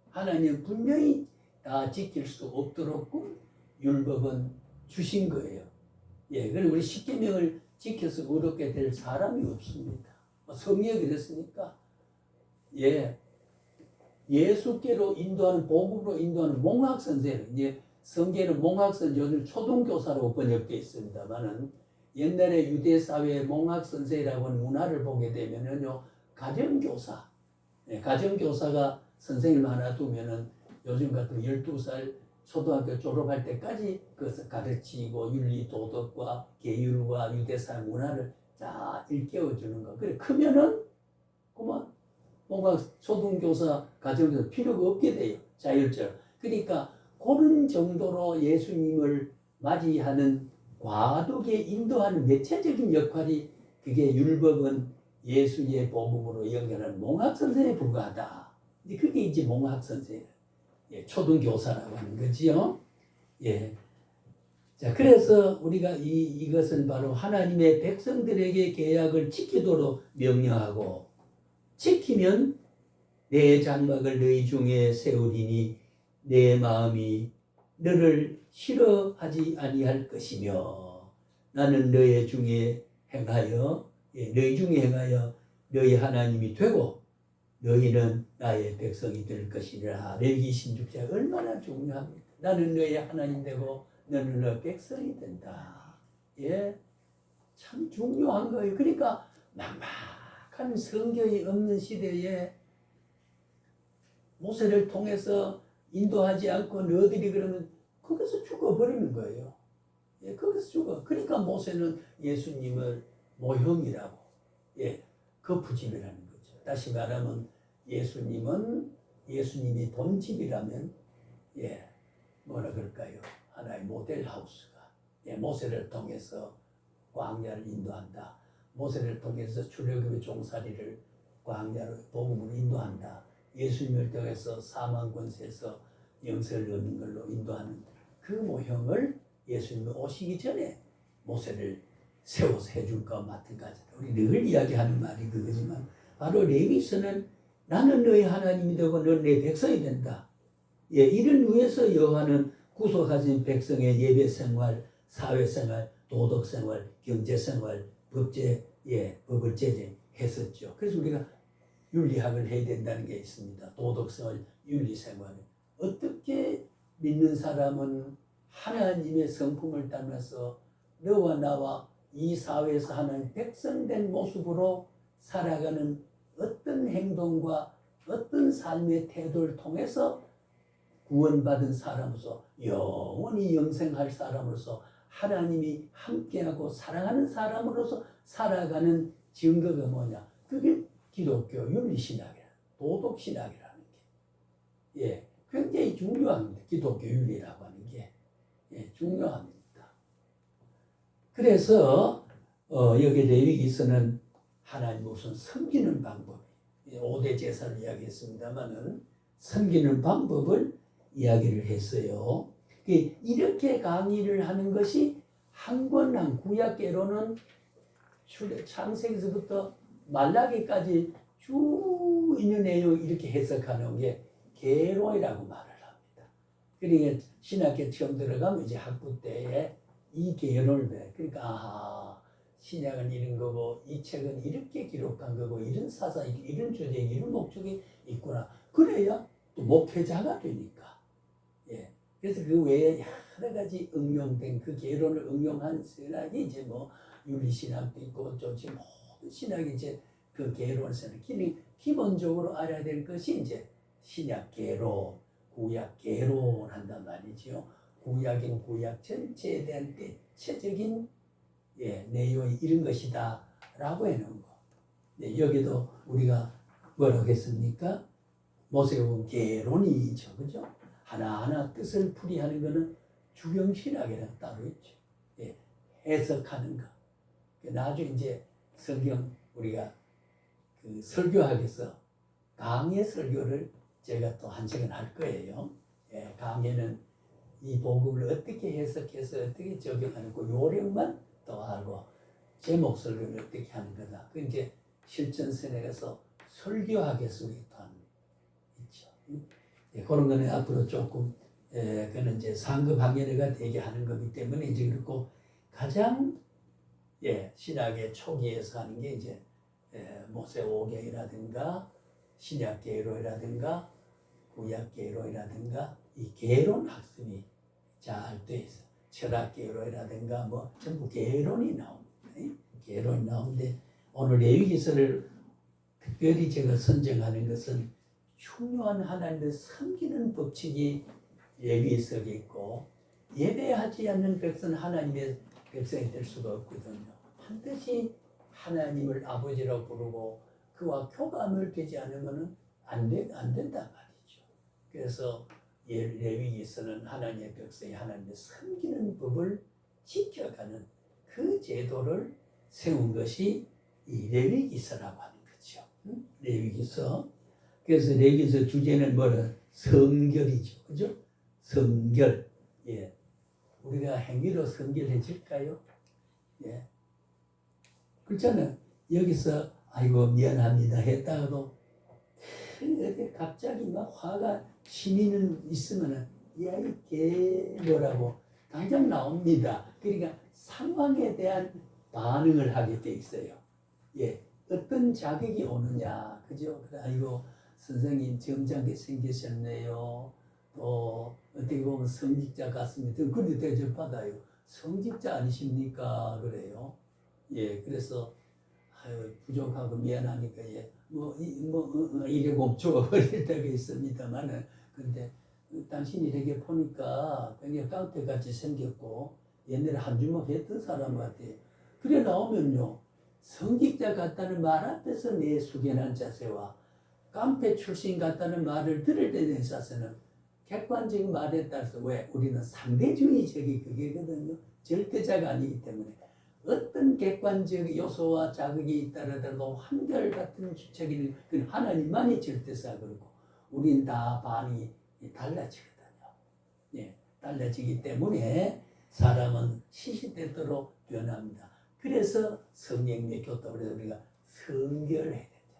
하나님은 분명히 다 지킬 수 없도록 율법은 주신 거예요. 그리고 우리 십계명을 지켜서 의롭게 될 사람이 없습니다. 성경이 그랬으니까. 예수께로 인도하는 복음으로 인도하는 몽학선생, 이제 성경은 몽학선생, 요즘 초등교사로 번역되어 있습니다만은 옛날에 유대 사회의 몽학선생이라고 하는 문화를 보게 되면은요, 가정교사, 가정교사가 선생님 하나 두면은 요즘 같은 12살 초등학교 졸업할 때까지 그것을 가르치고 윤리 도덕과 계율과 유대사 문화를 쫙 일깨워주는 거. 그래 크면은 그만 뭔가 초등교사 가정에서 필요가 없게 돼요. 자율적으로. 그러니까 그런 정도로 예수님을 맞이하는 과도하게 인도하는 매체적인 역할이 그게 율법은 예수의 복음으로 연결하는 몽학 선생에 불과하다. 그게 이제 몽학 선생, 예, 초등교사라고 하는 거지요. 예. 자, 그래서 우리가 이것은 바로 하나님의 백성들에게 계약을 지키도록 명령하고 지키면 내 장막을 너희 중에 세우리니 내 마음이 너를 싫어하지 아니할 것이며 나는 너희 중에 행하여 너희 하나님이 되고 너희는 나의 백성이 될 것이라. 레위기 16장 얼마나 중요합니까? 나는 너희 하나님 되고 너는 너의 백성이 된다. 예, 참 중요한 거예요. 그러니까 막막한 성경이 없는 시대에 모세를 통해서 인도하지 않고 너희들이 그러면 거기서 죽어버리는 거예요. 예, 거기서 죽어. 그러니까 모세는 예수님을 모형이라고, 예, 거푸집이라는 거죠. 다시 말하면 예수님이 본집이라면, 예, 뭐라 그럴까요? 하나의 모델 하우스가, 예, 모세를 통해서 광야를 인도한다. 모세를 통해서 출애굽의 종살이를 광야로 복음으로 인도한다. 예수님을 통해서 사망 권세에서 영생을 얻는 걸로 인도하는 그 모형을 예수님이 오시기 전에 모세를 세워서 해줄 것과 마찬가지다. 우리 늘 이야기하는 말이 그거지만 바로 레위서는 나는 너희 하나님이 되고 너는 내 백성이 된다. 예, 이를 위해서 여호와는 구속하신 백성의 예배 생활, 사회 생활, 도덕 생활, 경제 생활, 법을 제정했었죠. 그래서 우리가 윤리학을 해야 된다는 게 있습니다. 도덕 생활, 윤리 생활. 어떻게 믿는 사람은 하나님의 성품을 따라서 너와 나와 이 사회에서 하나님 백성된 모습으로 살아가는 어떤 행동과 어떤 삶의 태도를 통해서 구원받은 사람으로서 영원히 영생할 사람으로서 하나님이 함께하고 사랑하는 사람으로서 살아가는 증거가 뭐냐? 그게 기독교 윤리신학이라, 도덕신학이라는 게, 예, 굉장히 중요합니다. 기독교 윤리라고 하는 게, 예, 중요합니다. 그래서 여기 레위기서는 하나님 우선 섬기는 방법, 5대 제사를 이야기했습니다만은 섬기는 방법을 이야기를 했어요. 이렇게 강의를 하는 것이 한 권 한 구약계로는 창세기서부터 말라기까지 쭉 있는 내용 이렇게 해석하는 게 계로이라고 말을 합니다. 그러니까 신학교 처음 들어가면 이제 학부 때에 이 계로를 배. 그러니까 신약은 이런 거고 이 책은 이렇게 기록한 거고 이런 사상, 이런 주제, 이런 목적이 있구나. 그래야 또 목회자가 되니까. 예. 그래서 그 외에 여러 가지 응용된 그 계론을 응용한 신학이 이제 뭐 윤리신학도 있고 또 지금 모든 신학이 이제 그 계론을 쓰는 기본적으로 알아야 될 것이 이제 신약 계론, 구약 계론 한단 말이죠. 구약인 구약 전체에 대한 대체적인, 예, 내용이 이런 것이다 라고 해놓은 거. 네, 여기도 우리가 뭐라고 했습니까? 모세의 계론이죠, 그죠? 하나하나 뜻을 풀이하는 것은 주경신학이라고 따로 있죠. 예, 해석하는 거. 나중에 이제 성경 우리가 그 설교학에서 강해 설교를 제가 또 한 시간 할 거예요. 예, 강해는 이 복음을 어떻게 해석해서 어떻게 적용하는 거 요령만 더 하고 제목 설교를 어떻게 하는 거다. 그 이제 실전선에서 설교학에서 우리 또 하는 있죠. 예, 그런 거는 앞으로 조금, 그는 이제 상급 학예가 되게 하는 거기 때문에 이제 그렇고 가장, 예, 신학의 초기에서 하는 게 이제 모세오경이라든가 신약 계로라든가 구약 계로라든가 이 계론 학습이 잘 돼 있어. 철학 계로라든가 뭐 전부 계론이 나옵니다. 계론이 나오는데 오늘 레위기서를 특별히 제가 선정하는 것은 중요한 하나님을 섬기는 법칙이 레위기서에 있고 예배하지 않는 백성은 하나님의 백성이 될 수가 없거든요. 반드시 하나님을 아버지라고 부르고 그와 교감을 되지 않으면 안 된단 말이죠. 그래서 레위기서는 하나님의 백성이 하나님을 섬기는 법을 지켜가는 그 제도를 세운 것이 이 레위기서라고 하는 거죠. 레위기서. 그래서 레위기서 주제는 뭐라? 성결이죠. 그죠? 성결. 예. 우리가 행위로 성결해질까요? 예. 그렇잖아요. 여기서 아이고 미안합니다 했다가도 갑자기 막 화가 신이는 있으면은 야이 개 뭐라고 당장 나옵니다. 그러니까 상황에 대한 반응을 하게 돼 있어요. 예. 어떤 자극이 오느냐. 그죠? 그래 아이고 선생님 점잖게 생기셨네요. 또 어떻게 보면 성직자 같습니다. 그런데 대접받아요. 성직자 아니십니까? 그래요. 예, 그래서 아유, 부족하고 미안하니까 예, 이래고 줘버릴 때가 있습니다만은 근데 당신이 이렇게 보니까 굉장히 깡패같이 생겼고 옛날에 한 주먹 했던 사람 같아요. 그래 나오면요 성직자 같다는 말 앞에서 내 숙연한 자세와 깡패 출신 같다는 말을 들을 때 내 자세는 객관적인 말에 따라서 왜 우리는 상대주의적이 그게거든요. 절대자가 아니기 때문에 어떤 객관적 요소와 자극이 있다라도 한결같은 주체기는 그 하나님만이 절대사 그렇고 우린 다 반이 달라지거든요. 예, 달라지기 때문에 사람은 시시때때로 변합니다. 그래서 성령의 교통을 해서 우리가 성결해야 되죠.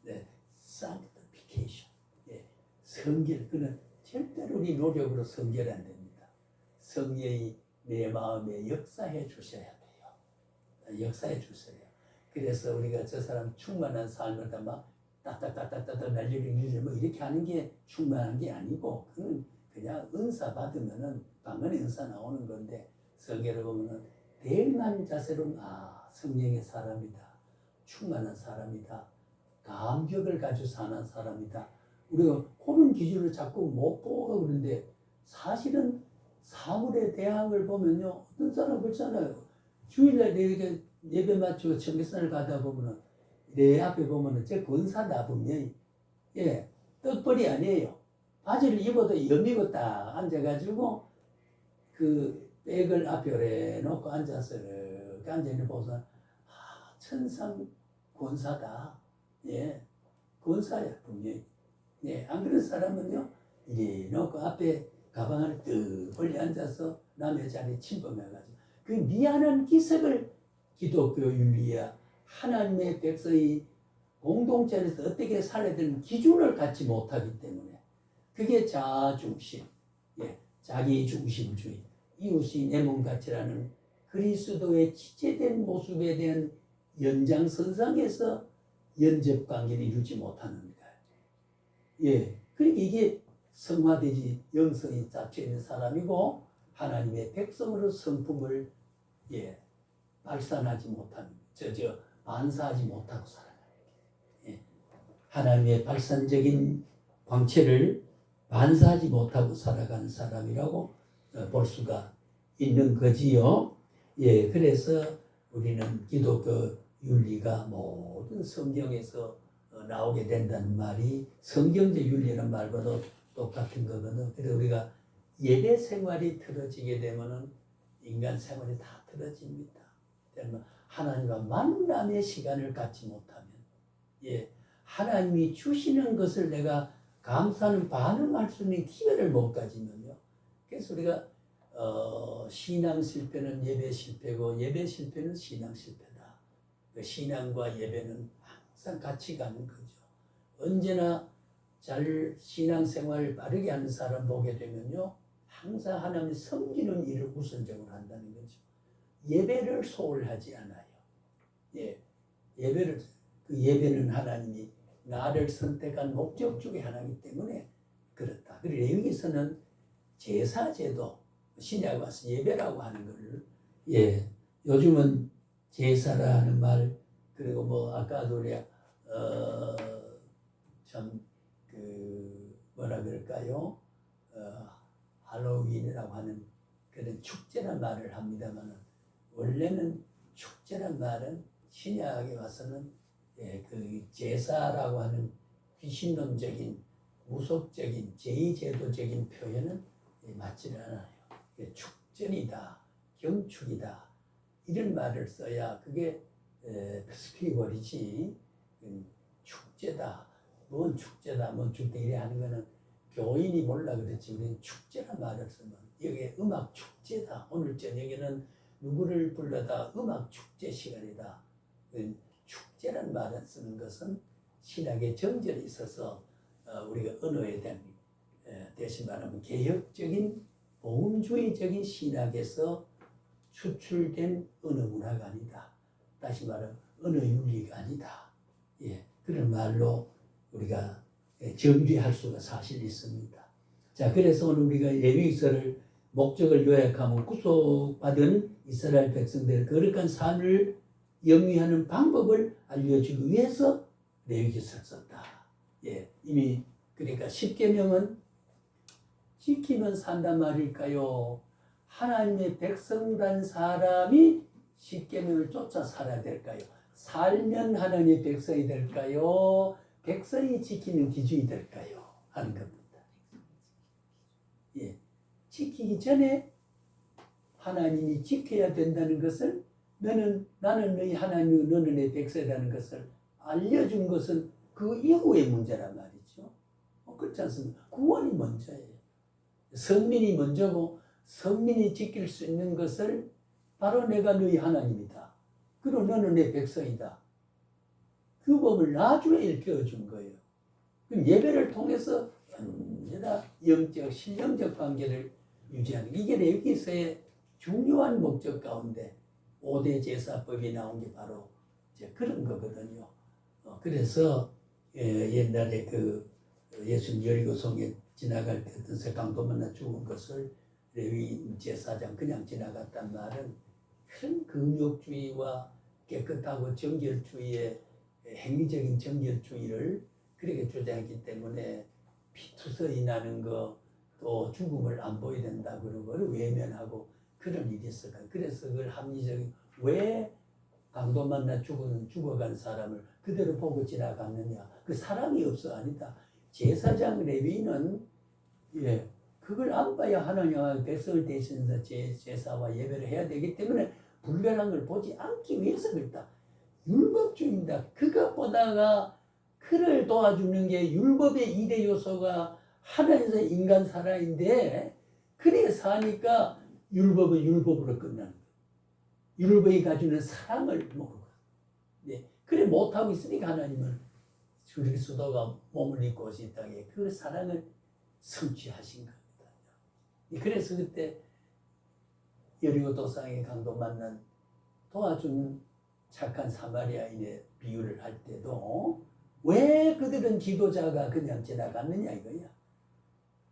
네, sanctification. 예, 성결 그는 절대로 우리 노력으로 성결 안 됩니다. 성령이 내 마음에 역사해 주셔야 돼요. 역사해 주세요. 그래서 우리가 저 사람 충만한 삶을 막 따따따따따 날리를 뭐 이렇게 하는 게 충만한 게 아니고 그는 그냥 은사 받으면은 방언의 은사 나오는 건데 성경을 보면은 대응한 자세로는 아 성령의 사람이다. 충만한 사람이다. 감격을 가지고 사는 사람이다. 우리가 그런 기준을 자꾸 못 보고 그러는데 사실은 사물의 대항을 보면요 어떤 사람 그렇잖아요. 주일날 이렇게 예배 마치고 청계산을 가다 보면은 내 앞에 보면은 제 권사다 분명히 예 떡벌이 아니에요. 바지를 입어도 여미고 딱 앉아가지고 그 백을 앞에 놓고 앉아서 이렇게 앉아있는 보고서 아 천상 권사다. 예 권사야 분명히. 예, 안 그런 사람은요 이리 놓고 앞에 가방 안에 뜨 벌리 앉아서 남의 자리에 침범해가지고 그 미안한 기색을 기독교 윤리야 하나님의 백성이 공동체에서 어떻게 살아야 되는 기준을 갖지 못하기 때문에 그게 자중심, 예, 자기중심주의, 이웃이 내 몸같이라는 그리스도의 지체된 모습에 대한 연장선상에서 연접관계를 이루지 못하는 거예요. 예, 그러니까 이게 성화되지 영성이 잡혀있는 사람이고 하나님의 백성으로 성품을 예, 발산하지 못하는 반사하지 못하고 살아가는 예, 하나님의 발산적인 광채를 반사하지 못하고 살아가는 사람이라고 볼 수가 있는 거지요. 예, 그래서 우리는 기독교 윤리가 모든 성경에서 나오게 된다는 말이 성경적 윤리라는 말과도 똑같은 거거든. 그래서 우리가 예배 생활이 틀어지게 되면은 인간 생활이 다 틀어집니다. 하나님과 만남의 시간을 갖지 못하면, 예, 하나님이 주시는 것을 내가 감사하는 반응할 수 있는 기회를 못 가지면요. 그래서 우리가 신앙 실패는 예배 실패고 예배 실패는 신앙 실패다. 신앙과 예배는 항상 같이 가는 거죠. 언제나 잘 신앙생활을 빠르게 하는 사람 보게 되면요. 항상 하나님을 섬기는 일을 우선적으로 한다는 거죠. 예배를 소홀하지 않아요. 예, 그 예배는 하나님이 나를 선택한 목적 중에 하나이기 때문에 그렇다. 그리고 레위기서는 제사제도, 신약에 와서 예배라고 하는 것을 예, 요즘은 제사라는 말 그리고 뭐 아까도 우리가 참 그 뭐라 그럴까요? 할로윈이라고 하는 그런 축제란 말을 합니다만 원래는 축제란 말은 신약에 와서는 그 제사라고 하는 귀신론적인 무속적인 제2제도적인 표현은 맞지는 않아요. 축전이다, 경축이다 이런 말을 써야 그게 페스티벌이지 축제다, 뭔 축제다, 뭔 축제 이래 하는 거는 교인이 몰라 그렇지 우리는 축제란 말을 쓰면 여기에 음악 축제다. 오늘 저녁에는 누구를 불러다 음악 축제 시간이다. 축제란 말을 쓰는 것은 신학의 정절이 있어서 우리가 언어에 대한 대신 말하면 개혁적인 복음주의적인 신학에서 추출된 언어 문화가 아니다. 다시 말하면 언어 윤리가 아니다. 그런 말로 우리가 정죄할 수가 사실 있습니다. 자, 그래서 오늘 우리가 레위기서를 목적을 요약하면 구속받은 이스라엘 백성들의 거룩한 삶을 영위하는 방법을 알려주기 위해서 레위기서를 썼다. 이미 그러니까 10계명은 지키면 산단 말일까요? 하나님의 백성단 사람이 10계명을 쫓아 살아야 될까요? 살면 하나님의 백성이 될까요? 백성이 지키는 기준이 될까요? 하는 겁니다. 지키기 전에 하나님이 지켜야 된다는 것을 나는 너희 하나님, 너는 내 백성이라는 것을 알려준 것은 그 이후의 문제란 말이죠. 그렇지 않습니까? 구원이 먼저예요. 성민이 먼저고 성민이 지킬 수 있는 것을 바로 내가 너희 하나님이다. 그리고 너는 내 백성이다. 그 법을 나중에 일깨워준 거예요. 그럼 예배를 통해서 언제나 영적, 신령적 관계를 유지하는 이게 레위기서의 중요한 목적 가운데 5대 제사법이 나온 게 바로 이제 그런 거거든요. 그래서 옛날에 그 예수님 여리고성에 지나갈 때 어떤 강도 만나 죽은 것을 레위 제사장 그냥 지나갔단 말은 큰 금욕주의와 깨끗하고 정결주의의 행위적인 정결주의를 그렇게 주장했기 때문에 피투성이 나는 거 또 죽음을 안 보여야 된다 그런 걸 외면하고 그런 일이 있었어요. 그래서 그걸 합리적인 왜 강도 만나 죽어간 사람을 그대로 보고 지나갔느냐. 그 사랑이 없어 아니다. 제사장 레위는 그걸 안 봐야 하느냐. 백성을 대신해서 제사와 예배를 해야 되기 때문에 불결한 걸 보지 않기 위해서 그랬다. 율법주의입니다. 그것보다가 그를 도와주는 게 율법의 2대 요소가 하나님에서 인간 사랑인데 그래 사니까 율법은 율법으로 끝나는 거예요. 율법이 가지는 사랑을 모르고 그래 못하고 있으니까 하나님은 그리스도가 몸을 입고 오신 땅에 그 사랑을 성취하신 겁니다. 그래서 그때 여리고 도상의 강도 만난 도와준 착한 사마리아인의 비유를 할 때도 왜 그들은 지도자가 그냥 지나갔느냐 이거야.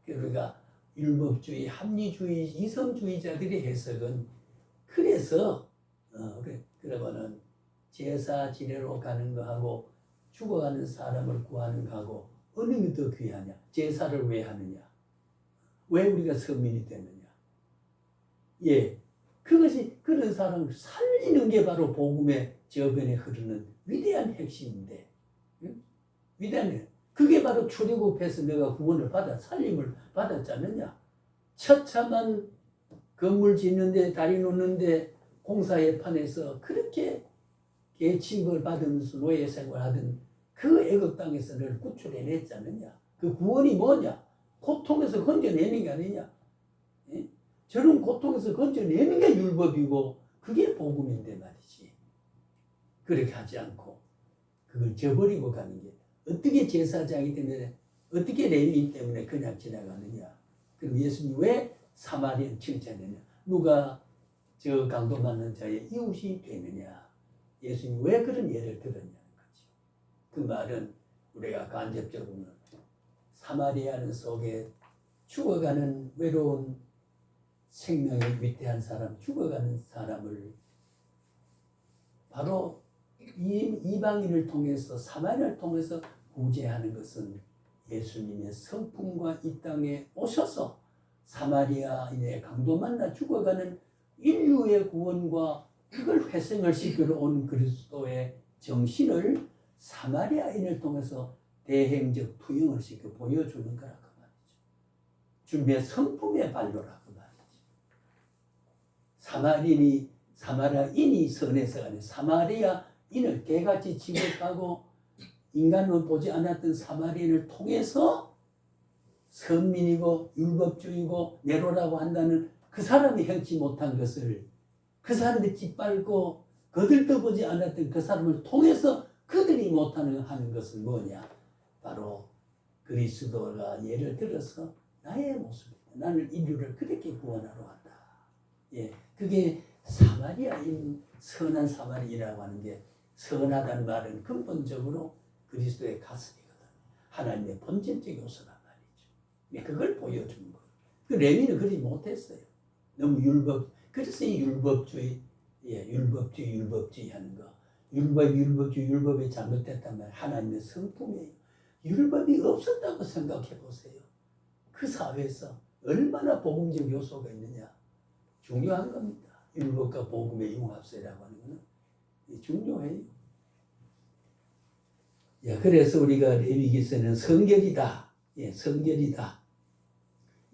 그러니까 율법주의, 합리주의, 이성주의자들의 해석은 그래서 그러면은 제사 지내러 가는 거하고 죽어가는 사람을 구하는 거하고 어느 게 더 귀하냐? 제사를 왜 하느냐? 왜 우리가 서민이 되느냐? 그것이 그런 사람을 살리는 게 바로 복음의 저변에 흐르는 위대한 핵심인데 위대한 그게 바로 출애굽해서 내가 구원을 받아 살림을 받았지 않느냐? 처참한 건물 짓는데 다리 놓는데 공사에 판에서 그렇게 계층을 받으면서 노예 생활하던 그 애굽 땅에서 너를 구출해냈지 않느냐? 그 구원이 뭐냐? 고통에서 건져내는 게 아니냐? 저런 고통에서 건져내는 게 율법이고 그게 복음인데 말이지. 그렇게 하지 않고 그걸 저버리고 가는 게 어떻게 제사장이 때문에 어떻게 레위인 때문에 그냥 지나가느냐. 그럼 예수님이 왜 사마리아인 칭찬했냐. 누가 저 강도 맞는 자의 이웃이 되느냐. 예수님이 왜 그런 예를 들었냐는 거죠. 그 말은 우리가 간접적으로는 사마리아는 속에 죽어가는 외로운 생명이 위태한 사람, 죽어가는 사람을 바로 이방인을 통해서 사마리아를 통해서 구제하는 것은 예수님의 성품과 이 땅에 오셔서 사마리아인의 강도 만나 죽어가는 인류의 구원과 그걸 회생을 시키러 온 그리스도의 정신을 사마리아인을 통해서 대행적 투영을 시켜 보여주는 거라 그 말이죠. 주님의 성품의 발로라 그 말이죠. 사마리아인이 선해서 아니 사마리아인을 개같이 지목하고 인간은 보지 않았던 사마리아인을 통해서 선민이고 율법주의고 네로라고 한다는 그 사람이 행치 못한 것을 그 사람이 짓밟고 거들떠 보지 않았던 그 사람을 통해서 그들이 하는 것은 뭐냐? 바로 그리스도가 예를 들어서 나의 모습이다. 나는 인류를 그렇게 구원하러 왔다. 예, 그게 사마리아인, 선한 사마리아라고 하는 게 선하다는 말은 근본적으로 그리스도의 가슴이거든. 하나님의 본질적 요소란 말이죠. 예, 그걸 보여주는 거예요. 그 레위는 그러지 못했어요. 너무 그래서 이 율법주의 하는 거. 율법이 잘못됐단 말이에요. 하나님의 성품이에요. 율법이 없었다고 생각해 보세요. 그 사회에서 얼마나 복음적 요소가 있느냐. 중요한 겁니다. 율법과 복음의 융합세라고 하는 것은 중요해요. 예, 그래서 우리가 레위기서는 성결이다. 예, 성결이다.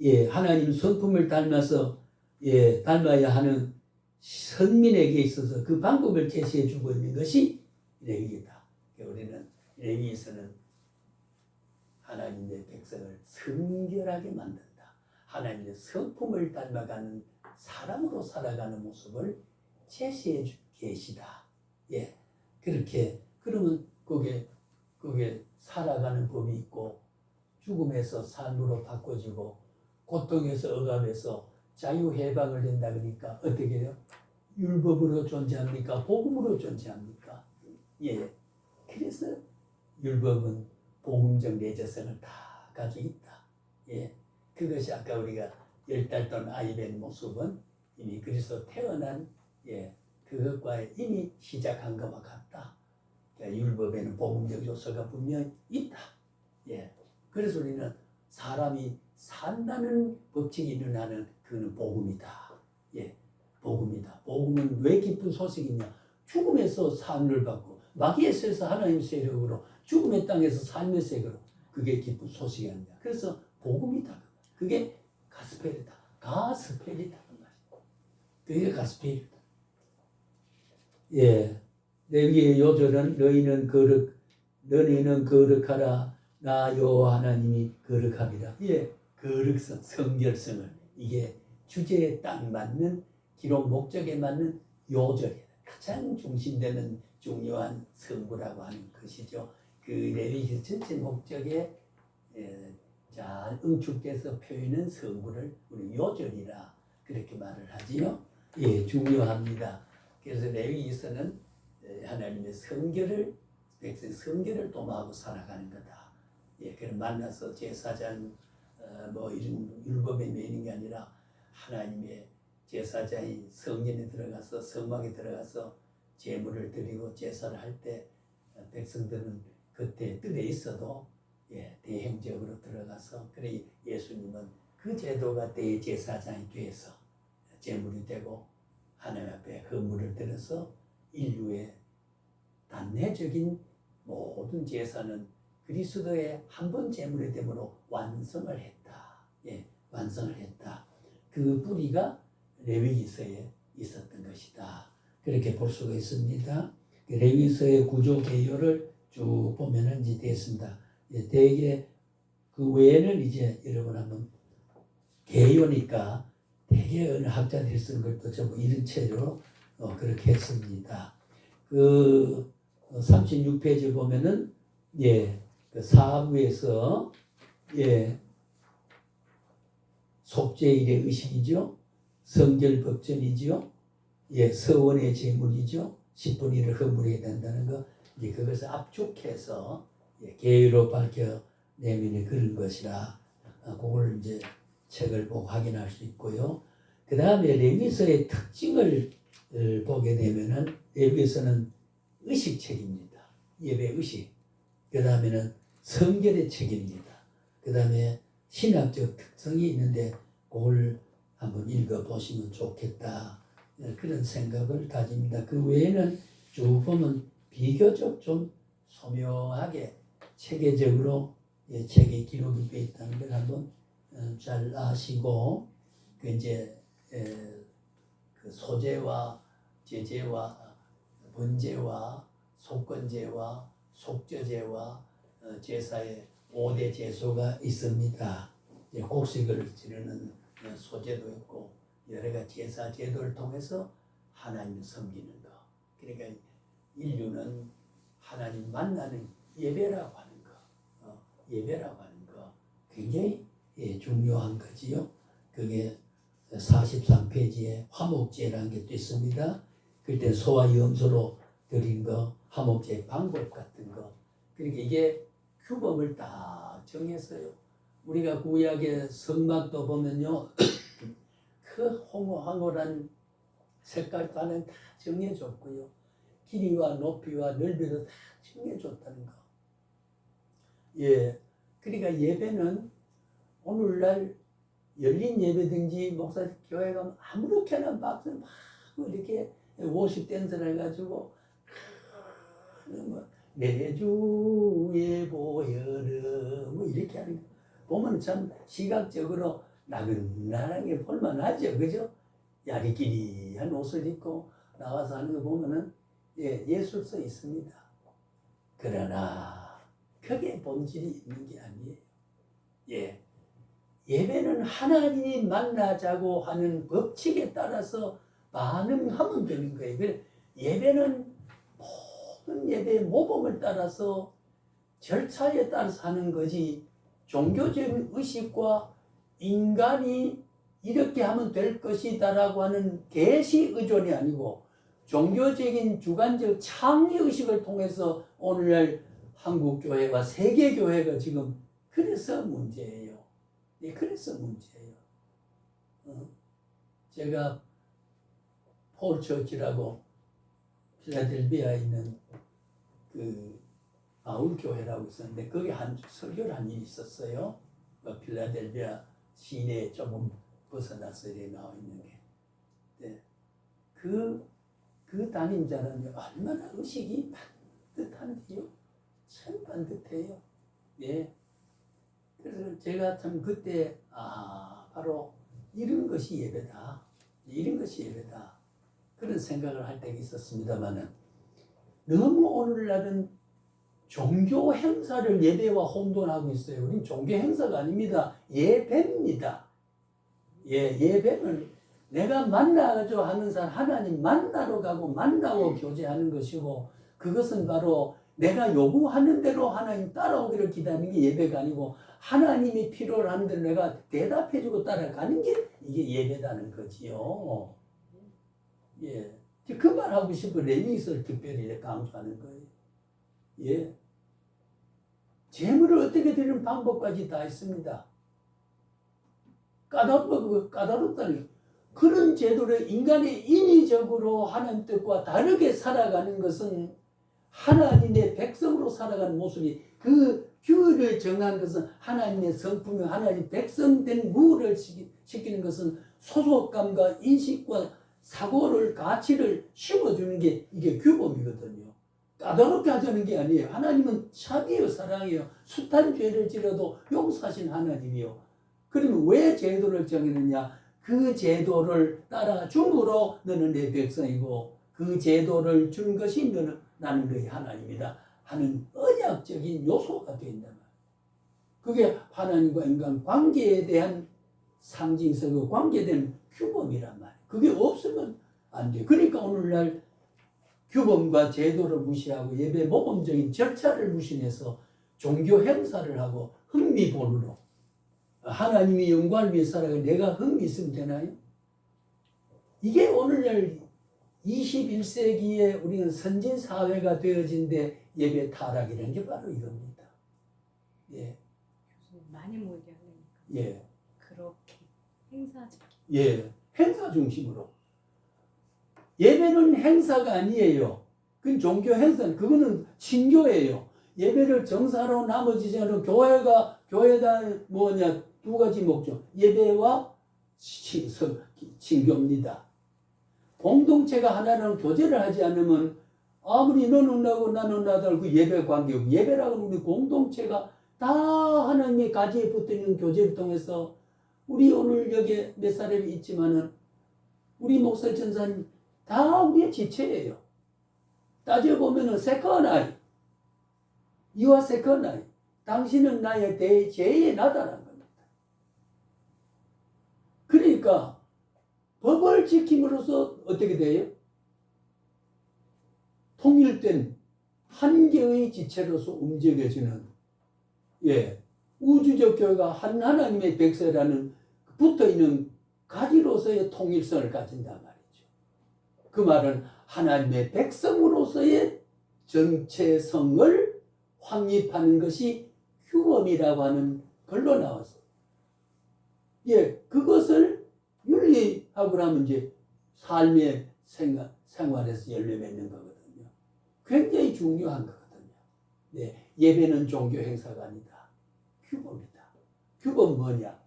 예, 하나님 성품을 닮아서 닮아야 하는 선민에게 있어서 그 방법을 제시해 주고 있는 것이 레위기다. 우리는 레위기서는 하나님의 백성을 성결하게 만든다. 하나님의 성품을 닮아가는 사람으로 살아가는 모습을 제시해 계시다. 예, 그렇게 그러면 그게 살아가는 법이 있고 죽음에서 삶으로 바꿔지고 고통에서 억압에서 자유해방을 된다 그러니까 어떻게 해요? 율법으로 존재합니까? 복음으로 존재합니까? 예. 그래서 율법은 복음적 내재성을 다 가지고 있다. 예. 그것이 아까 우리가 10달 돈 아이 된 모습은 이미 그리스도 태어난 그것과 이미 시작한 것과 같다. 그러니까 율법에는 복음적 요소가 분명히 있다. 예. 그래서 우리는 사람이 산다는 법칙이 일어나는 그는 복음이다. 예, 복음이다. 복음은 왜 기쁜 소식이냐? 죽음에서 삶을 받고 마귀에서 하나님 세력으로 죽음의 땅에서 삶의 세력으로 그게 기쁜 소식이 아니냐. 그래서 복음이다. 그게 가스펠이다. 가스펠이다. 그게 가스펠이다. 예, 레위의 요절은 너희는 거룩하라. 나 여호와 하나님이 거룩함이라. 예, 거룩성, 성결성을 이게 주제에 딱 맞는 기록 목적에 맞는 요절이다. 가장 중심되는 중요한 성구라고 하는 것이죠. 그 레위기 전체 목적에 잘 응축돼서 표현한 성구를 우리 요절이라 그렇게 말을 하지요. 예, 중요합니다. 그래서 레위기서는 하나님의 백성 성결을 도모하고 살아가는 거다. 예, 그를 만나서 제사장 이런 율법에 매이는 게 아니라 하나님의 제사장이 성전에 들어가서 성막에 들어가서 제물을 드리고 제사를 할 때 백성들은 그때 뜰에 있어도 대행적으로 들어가서 그래 예수님은 그 제도가 대제사장이 돼서 제물이 되고 하나님 앞에 헌물을 들어서 인류의 단내적인 모든 제사는 그리스도의 한 번 제물이 됨으로 완성을 했다. 예, 완성을 했다. 그 뿌리가 레위기서에 있었던 것이다. 그렇게 볼 수가 있습니다. 레위기서의 구조 개요를 쭉 보면은 이제 됐습니다. 대개 그 외에는 이제 여러분 한번 개요니까 대개 어느 학자들이 쓴 것도 전부 이런 체로 그렇게 했습니다. 그 36페이지 보면은 그 사부에서 속죄일의 의식이죠. 성결법전이죠. 서원의 제물이죠. 10분의 1을 허물해야 된다는 거. 그것을 압축해서 계율로 밝혀내면 그런 것이라 그걸 이제 책을 보고 확인할 수 있고요. 그 다음에 레위기서의 특징을 보게 되면은 레위기서는 의식책입니다. 예배 의식. 그 다음에는 성결의 책입니다. 그 다음에 신학적 특성이 있는데 그걸 한번 읽어보시면 좋겠다. 그런 생각을 가집니다. 그 외에는 쭉 보면 비교적 좀 소묘하게 체계적으로 책에 기록이 되어 있다는 걸 한번 잘 아시고 그 이제 그 소제와 제제와 번제와 속건제와 속죄제와 제사의 5대 제소가 있습니다. 곡식을 지르는 소제도 있고 여러 가지 제사 제도를 통해서 하나님을 섬기는 거. 그러니까 인류는 하나님 만나는 예배라고 하는 거, 예배라고 하는 거 굉장히 중요한 거지요. 그게 43페이지에 화목제라는 게 또 있습니다. 그때 소와 염소로 드린 거, 화목제 방법 같은 거. 그러니까 이게 규범을 다 정했어요. 우리가 구약의 성막도 보면요, 그 황홀한 색깔 단은 다 정해줬고요. 길이와 높이와 넓이도 다 정해줬다는 거. 예, 그러니까 예배는 오늘날 열린 예배든지 목사 교회 가면 아무렇게나 막 이렇게 워십 댄스를 해가지고 뭐 내주의 보혈은 뭐 이렇게 하는 거 보면 참 시각적으로 나긋나긋하게 볼만하죠, 그죠? 야리끼리한 옷을 입고 나와서 하는 거 보면은 예술성 있습니다. 그러나 그게 본질이 있는 게 아니에요. 예배는 하나님이 만나자고 하는 법칙에 따라서 반응하면 되는 거예요. 예배는 모든 예배의 모범을 따라서 절차에 따라서 하는 거지 종교적인 의식과 인간이 이렇게 하면 될 것이다라고 하는 계시 의존이 아니고 종교적인 주관적 창의 의식을 통해서 오늘날 한국 교회와 세계 교회가 지금 그래서 문제예요. 그래서 문제예요. 제가 폴 처치라고 필라델피아에 있는 그 바울 교회라고 있었는데 거기 한 설교를 한 일이 있었어요. 필라델피아 시내에 조금 벗어나서 이렇게 나와 있는 게. 네. 그 담임자는 얼마나 의식이 반듯한데요. 참 반듯해요. 예. 그래서 제가 참 그때 바로 이런 것이 예배다. 이런 것이 예배다. 그런 생각을 할 때가 있었습니다만은 너무 오늘날은 종교 행사를 예배와 혼돈하고 있어요. 우리는 종교 행사가 아닙니다. 예배입니다. 예배는 내가 만나가지고 하는 사람 하나님 만나러 가고 만나고 교제하는 것이고 그것은 바로 내가 요구하는 대로 하나님 따라오기를 기다리는 게 예배가 아니고 하나님이 필요로 하는 대로 내가 대답해주고 따라가는 게 이게 예배다는 거지요. 예, 그 말하고 싶은 레위기서를 특별히 강조하는 거예요. 예, 재물을 어떻게 드리는 방법까지 다 있습니다. 까다롭다니 그런 제도를 인간이 인위적으로 하나님 뜻과 다르게 살아가는 것은 하나님의 백성으로 살아가는 모습이 그 규율을 정한 것은 하나님의 성품이 하나님 백성된 무를 시키는 것은 소속감과 인식과 사고를 가치를 심어주는 게 이게 규범이거든요. 까다롭게 하자는 게 아니에요. 하나님은 자비요 사랑이요 숱한 죄를 지어도 용서하신 하나님이요. 그러면 왜 제도를 정했느냐? 그 제도를 따라줌으로 너는 내 백성이고 그 제도를 준 것이 나는 너희 하나님이다 하는 언약적인 요소가 된단 말이에요. 그게 하나님과 인간 관계에 대한 상징성과 관계된 규범이란 말이에요. 그게 없으면 안 돼요. 그러니까 오늘날 규범과 제도를 무시하고 예배 모범적인 절차를 무시해서 종교 행사를 하고 흥미본으로 하나님이 영광을 위해 살아가 내가 흥미 있으면 되나요? 이게 오늘날 21세기에 우리는 선진 사회가 되어진데 예배 타락이라는 게 바로 이겁니다. 예. 많이 모이게 하려니까. 예. 그렇게 행사적. 예. 행사 중심으로. 예배는 행사가 아니에요. 그건 종교 행사는 그거는 신교예요. 예배를 정사로 나머지 저는 교회가 뭐냐 두 가지 목적 예배와 친교입니다. 공동체가 하나는 교제를 하지 않으면 아무리 너는 나고 나는 나다 그 예배 관계없고 예배라고는 우리 공동체가 다 하나님의 가지에 붙어있는 교제를 통해서 우리 오늘 여기 몇 사람이 있지만은 우리 목사 전사님 다 우리의 지체예요. 따져보면은 세컨 아이 이와 세컨 아이 당신은 나의 제2의 나다라는 겁니다. 그러니까 법을 지킴으로써 어떻게 돼요? 통일된 한 개의 지체로서 움직여지는 우주적 교회가 한 하나님의 백성이라는 붙어있는 가지로서의 통일성을 가진단 말이죠. 그 말은 하나님의 백성으로서의 전체성을 확립하는 것이 규범이라고 하는 걸로 나왔어요. 그것을 윤리하고 하면 이제 삶의 생활에서 열매 맺는 거거든요. 굉장히 중요한 거거든요. 예배는 종교 행사가 아니다. 규범이다. 규범 뭐냐?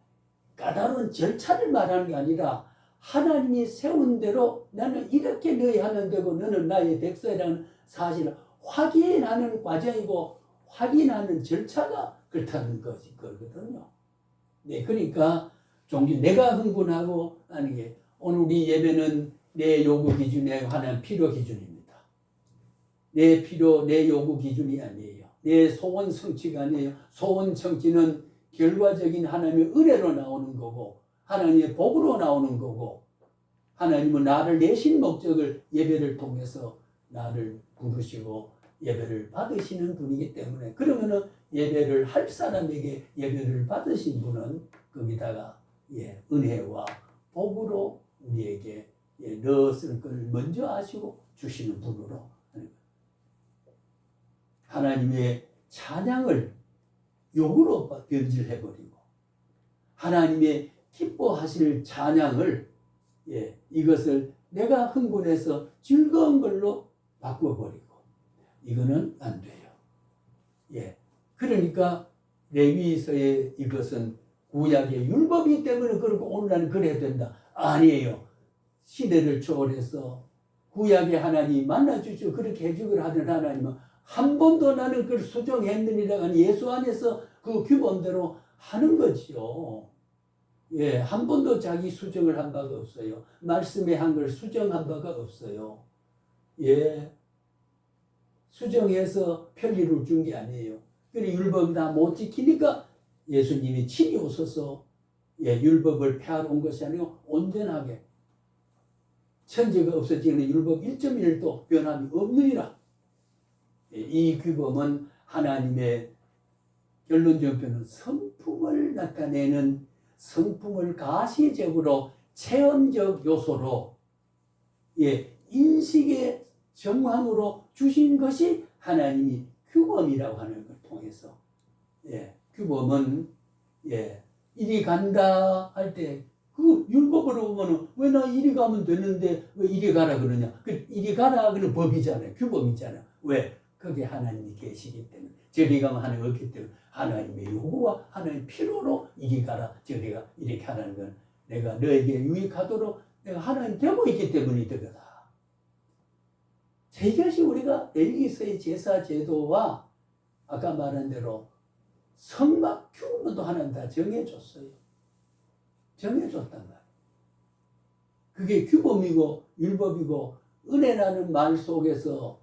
까다로운 절차를 말하는 게 아니라 하나님이 세운 대로 나는 이렇게 너희 하는 데고 너는 나의 백성이라는 사실을 확인하는 과정이고 확인하는 절차가 그렇다는 거거든요. 그러니까 종교 내가 흥분하고 하는 게 오늘 우리 예배는 내 요구 기준에 관한 필요 기준입니다. 내 필요, 내 요구 기준이 아니에요. 내 소원 성취가 아니에요. 소원 성취는 결과적인 하나님의 은혜로 나오는 거고 하나님의 복으로 나오는 거고 하나님은 나를 내신 목적을 예배를 통해서 나를 부르시고 예배를 받으시는 분이기 때문에 그러면은 예배를 할 사람에게 예배를 받으신 분은 거기다가 은혜와 복으로 우리에게 넣었을 걸 먼저 아시고 주시는 분으로 하나님의 찬양을 욕으로 변질해버리고 하나님의 기뻐하실 찬양을 이것을 내가 흥분해서 즐거운 걸로 바꿔버리고 이거는 안 돼요. 그러니까 레위서의 이것은 구약의 율법이기 때문에 그렇고 오늘날은 그래야 된다. 아니에요. 시대를 초월해서 구약의 하나님 만나주시고 그렇게 해주기를 하던 하나님은 한 번도 나는 그걸 수정했느니라 하니 예수 안에서 그 규범대로 하는 거지요. 한 번도 자기 수정을 한 바가 없어요. 말씀에 한 걸 수정한 바가 없어요. 수정해서 편리를 준 게 아니에요. 그래 율법이 다 못 지키니까 예수님이 친히 오셔서 율법을 폐하러 온 것이 아니고 온전하게 천지가 없어지는 율법 1.1도 변함이 없느니라. 이 규범은 하나님의 결론적 표현은 성품을 나타내는 성품을 가시적으로 체험적 요소로 인식의 정황으로 주신 것이 하나님이 규범이라고 하는 걸 통해서 규범은 이리 간다 할 때 그 율법으로 보면은 왜 나 이리 가면 되는데 왜 이리 가라 그러냐? 그 이리 가라 그는 법이잖아요. 규범이잖아요. 왜? 거기에 하나님이 계시기 때문에 저리 가면 하나님이 없기 때문에 하나님의 요구와 하나님의 필요로 이리 가라 저리가 이렇게 하는 건 내가 너에게 유익하도록 내가 하나님 되고 있기 때문이 되거다. 이것이 우리가 레위기서의 제사 제도와 아까 말한 대로 성막 규범도 하나님 다 정해줬어요. 정해줬단 말이에요. 그게 규범이고 율법이고 은혜라는 말 속에서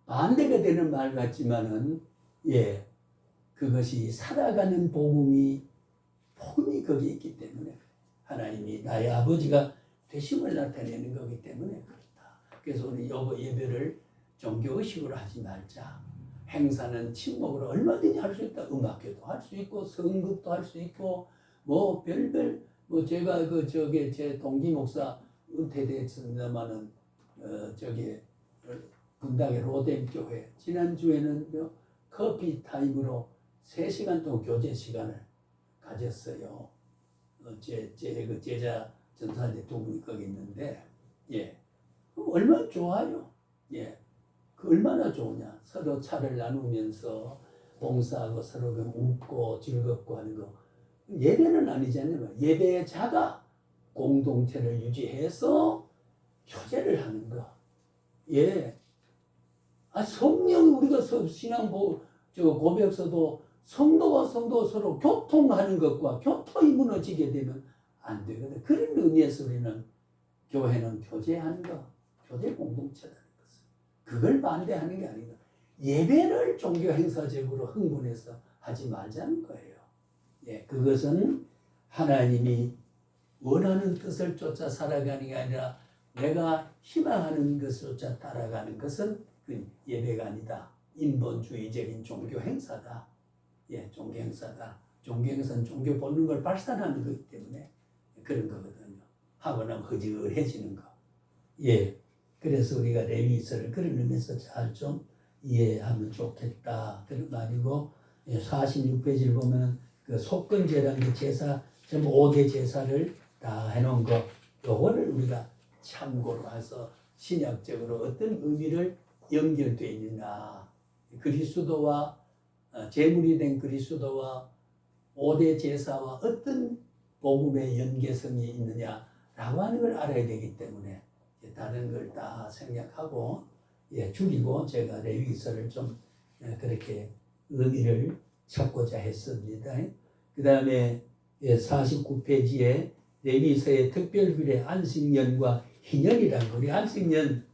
반대가 되는 말 같지만은 그것이 살아가는 복음이 거기 있기 때문에 하나님이 나의 아버지가 되심을 나타내는 거기 때문에 그렇다. 그래서 우리 예배를 종교의식으로 하지 말자. 행사는 침묵으로 얼마든지 할 수 있다. 음악회도 할 수 있고 성극도 할 수 있고 뭐 별별 제가 제 동기 목사 은퇴됐습니다마는 분당의 로뎀 교회 지난주에는 커피 타임으로 3시간 동안 교제 시간을 가졌어요. 그 제자 전사님 두 분이 거기 있는데 얼마나 좋아요. 그 얼마나 좋으냐. 서로 차를 나누면서 봉사하고 서로 그 웃고 즐겁고 하는 거 예배는 아니잖아요. 예배의 자가 공동체를 유지해서 교제를 하는 거. 예. 성령 우리가 신앙 고백서도 성도와 성도 서로 교통하는 것과 교통이 무너지게 되면 안 되거든. 그런 의미에서 우리는 교회는 교제하는 거, 교제 공동체라는 것을. 그걸 반대하는 게 아니고 예배를 종교 행사적으로 흥분해서 하지 말자는 거예요. 예, 그것은 하나님이 원하는 뜻을 쫓아 살아가는 게 아니라 내가 희망하는 것을 쫓아 따라가는 것은 그 예배가 아니다. 인본주의적인 종교 행사다. 예, 종교 행사다. 종교 행사는 종교 본능을 발산하는 거기 때문에 그런 거거든요. 하고 나면 허전해지는 거. 예, 그래서 우리가 레위기서를 그런 의미에서 잘 좀 이해하면 좋겠다. 그런 말이고, 46페이지를 보면 그 속건제라는 제사, 전부 5대 제사를 다 해놓은 거, 요거를 우리가 참고로 해서 신약적으로 어떤 의미를 연결되어 있느냐. 그리스도와 제물이 된 그리스도와 5대 제사와 어떤 복음의 연계성이 있느냐라고 하는 걸 알아야 되기 때문에 다른 걸 다 생략하고 줄이고 제가 레위기서를 좀 그렇게 의미를 찾고자 했습니다. 그 다음에 49페이지에 레위기서의 특별규례 안식년과 희년이라는 거. 우리 안식년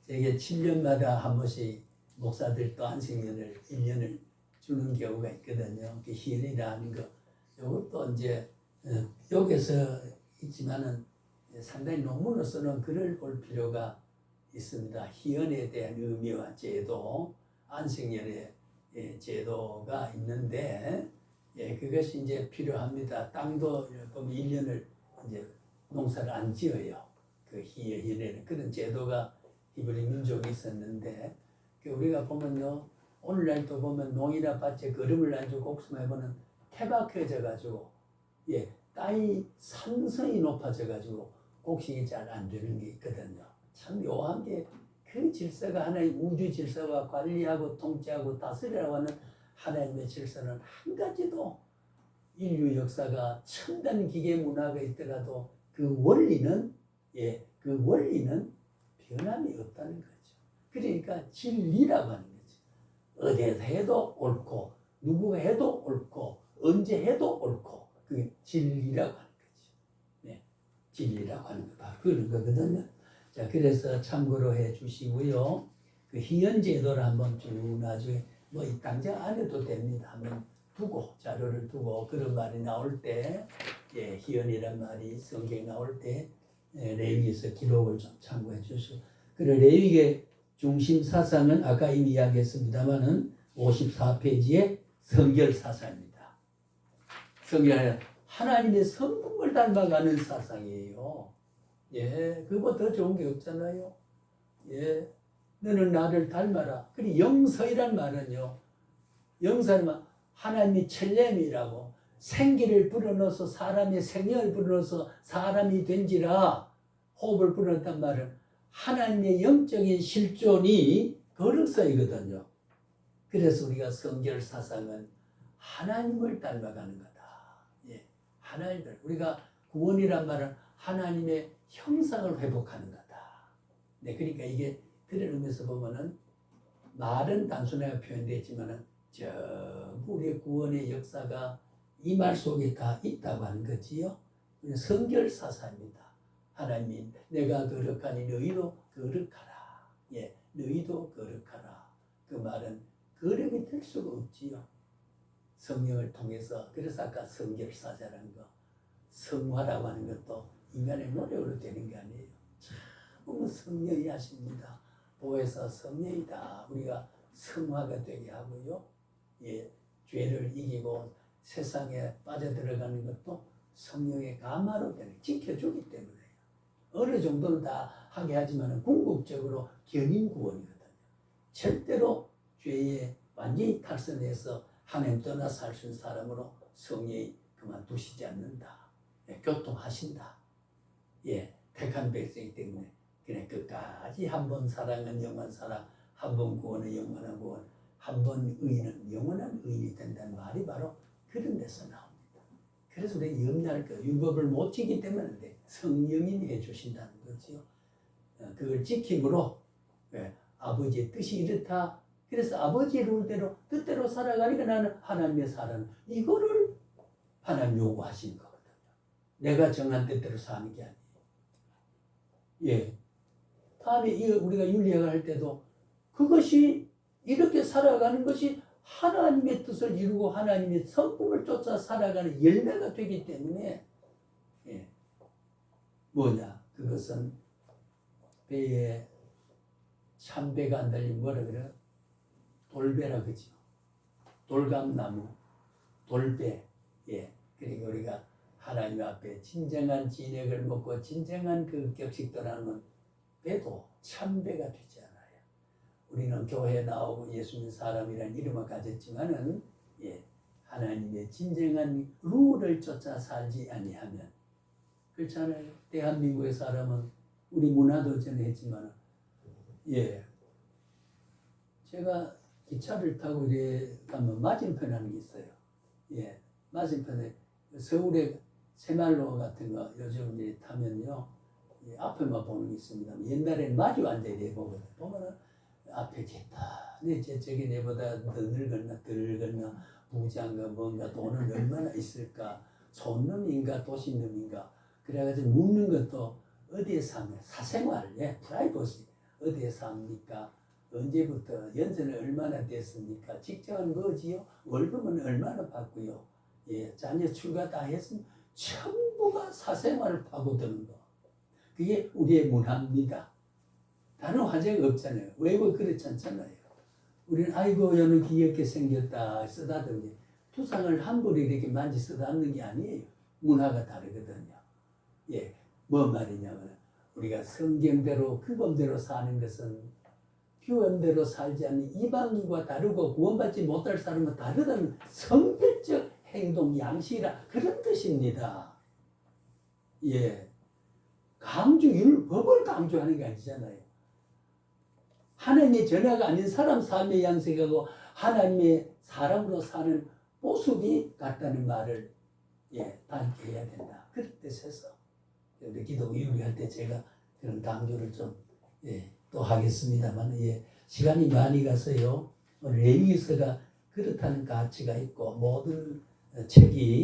이게 7년마다 한 번씩 목사들도 안식년을 1년을 주는 경우가 있거든요. 그 희년이라는 거. 이것도 이제 여기서 있지만은 상당히 논문으로서는 글을 볼 필요가 있습니다. 희연에 대한 의미와 제도, 안식년의 제도가 있는데 그것이 이제 필요합니다. 땅도 보면 1년을 이제 농사를 안 지어요. 그 희연에는 그런 제도가 히브리 민족이 있었는데 우리가 보면요. 오늘날도 보면 농이나 밭에 거름을 안 주고 곡수만 해보면 태박해져 가지고 땅이 산성이 높아져 가지고 곡식이 잘 안 되는 게 있거든요. 참 묘한 게 그 질서가 하나의 우주 질서와 관리하고 통치하고 다스리라고 하는 하나님의 질서는 한 가지도 인류 역사가 첨단 기계 문화가 있더라도 그 원리는 변함이 없다는 거죠. 그러니까 진리라고 하는 거죠. 어디에서 해도 옳고 누구가 해도 옳고 언제 해도 옳고 그게 진리라고 하는 거죠. 네, 진리라고 하는 거 바로 그런 거거든요. 자, 그래서 참고로 해 주시고요. 그 희연제도를 한번 쭉 나중에 이 당장 안 해도 됩니다. 한번 두고 자료를 두고 그런 말이 나올 때 희연이란 말이 성경에 나올 때 레위기서 기록을 좀 참고해 주시고 그리고 레위기의 중심 사상은 아까 이미 이야기했습니다만은 54페이지의 성결 사상입니다. 성결 하나님의 성품을 닮아가는 사상이에요. 그보다 더 좋은 게 없잖아요. 너는 나를 닮아라. 그리고 영서이란 말은요. 영서는 하나님이 첼렘이라고 생기를 불어넣어서 사람의 생명을 불어넣어서 사람이 된지라 호흡을 불어넣었단 말은 하나님의 영적인 실존이 거룩서이거든요. 그래서 우리가 성결 사상은 하나님을 닮아가는 거다. 하나님을 우리가 구원이란 말은 하나님의 형상을 회복하는 거다. 그러니까 이게 그런 의미에서 보면은 말은 단순하게 표현되지만은 전부 우리의 구원의 역사가 이 말 속에 다 있다고 하는 거지요. 성결 사상입니다. 하나님, 내가 거룩하니 너희도 거룩하라. 너희도 거룩하라. 그 말은 거룩이 될 수가 없지요. 성령을 통해서. 그래서 아까 성결 사자라는 거, 성화라고 하는 것도 인간의 노력으로 되는 게 아니에요. 참 성령이 하십니다. 보혜사 성령이다. 우리가 성화가 되게 하고요. 죄를 이기고 세상에 빠져들어가는 것도 성령의 감화로 되는, 지켜주기 때문에요. 어느 정도는 다 하게 하지만 궁극적으로 견인 구원이거든요. 절대로 죄에 완전히 탈선해서 하나님 떠나 살 수 있는 사람으로 성령이 그만두시지 않는다. 교통하신다. 택한 백성이기 때문에 그냥 끝까지 한 번 사랑은 영원한 사랑, 한 번 구원은 영원한 구원. 한 번 의인은 영원한 의인이 된다는 말이 바로 그런 데서 나옵니다. 그래서 우리 염려할 거 율법을 못 지키기 때문에 성령님이 해주신다는 거죠. 그걸 지킴으로 아버지의 뜻이 이렇다. 그래서 아버지의 룰대로 뜻대로 살아가니까 나는 하나님의 사랑 이거를 하나님 요구하시는 거거든요. 내가 정한 뜻대로 사는 게 아니에요. 예. 다음에 우리가 윤리학을 할 때도 그것이 이렇게 살아가는 것이 하나님의 뜻을 이루고 하나님의 성품을 쫓아 살아가는 열매가 되기 때문에 뭐냐 그것은 배에 참배가 안 달린 뭐라 그래요? 돌배라 그죠? 돌감나무, 돌배. 그러니까 우리가 하나님 앞에 진정한 진액을 먹고 진정한 그 격식도 나누면 배도 참배가 되지 않아요. 우리는 교회에 나오고 예수 믿는 사람이라는 이름을 가졌지만은 하나님의 진정한 룰을 쫓아 살지 아니하면 그렇잖아요. 대한민국의 사람은 우리 문화도 전에 했지만 제가 기차를 타고 이래 가면 맞은편 하는 게 있어요. 맞은편에 서울에 새말로 같은 거 요즘 이제 타면요 앞에만 보는 게 있습니다. 옛날에는 마주 앉아 이래 보거든. 보면은 앞에 겠다. 근데 저게 내보다 더 늙었나 부장가 뭔가 돈은 얼마나 있을까 손놈인가 도시놈인가 그래가지고 묻는 것도 어디에 사냐 사생활 프라이버시 어디에 삽니까 언제부터 연세는 얼마나 됐습니까 직장은 뭐지요 월급은 얼마나 받고요 자녀 출가 다 했으면 전부가 사생활을 파고드는 거 그게 우리의 문화입니다. 다른 화제가 없잖아요. 외국 그렇지 않잖아요. 우리는 아이고 여는 귀엽게 생겼다 쓰다듬니 두상을 함부로 이렇게 만지 쓰다듬는 게 아니에요. 문화가 다르거든요. 뭔 말이냐면 우리가 성경대로 규범대로 사는 것은 규범대로 살지 않는 이방인과 다르고 구원받지 못할 사람은 다르다는 성별적 행동 양식이라 그런 뜻입니다. 법을 강조하는 게 아니잖아요. 하나님의 전화가 아닌 사람 삶의 양식하고 하나님의 사람으로 사는 모습이 같다는 말을 담게 해야 된다. 그런 뜻에서 우리 기도 유리할 때 제가 그런 강조를 좀 또 하겠습니다만 시간이 많이 가서요. 레위기서가 그렇다는 가치가 있고 모든 책이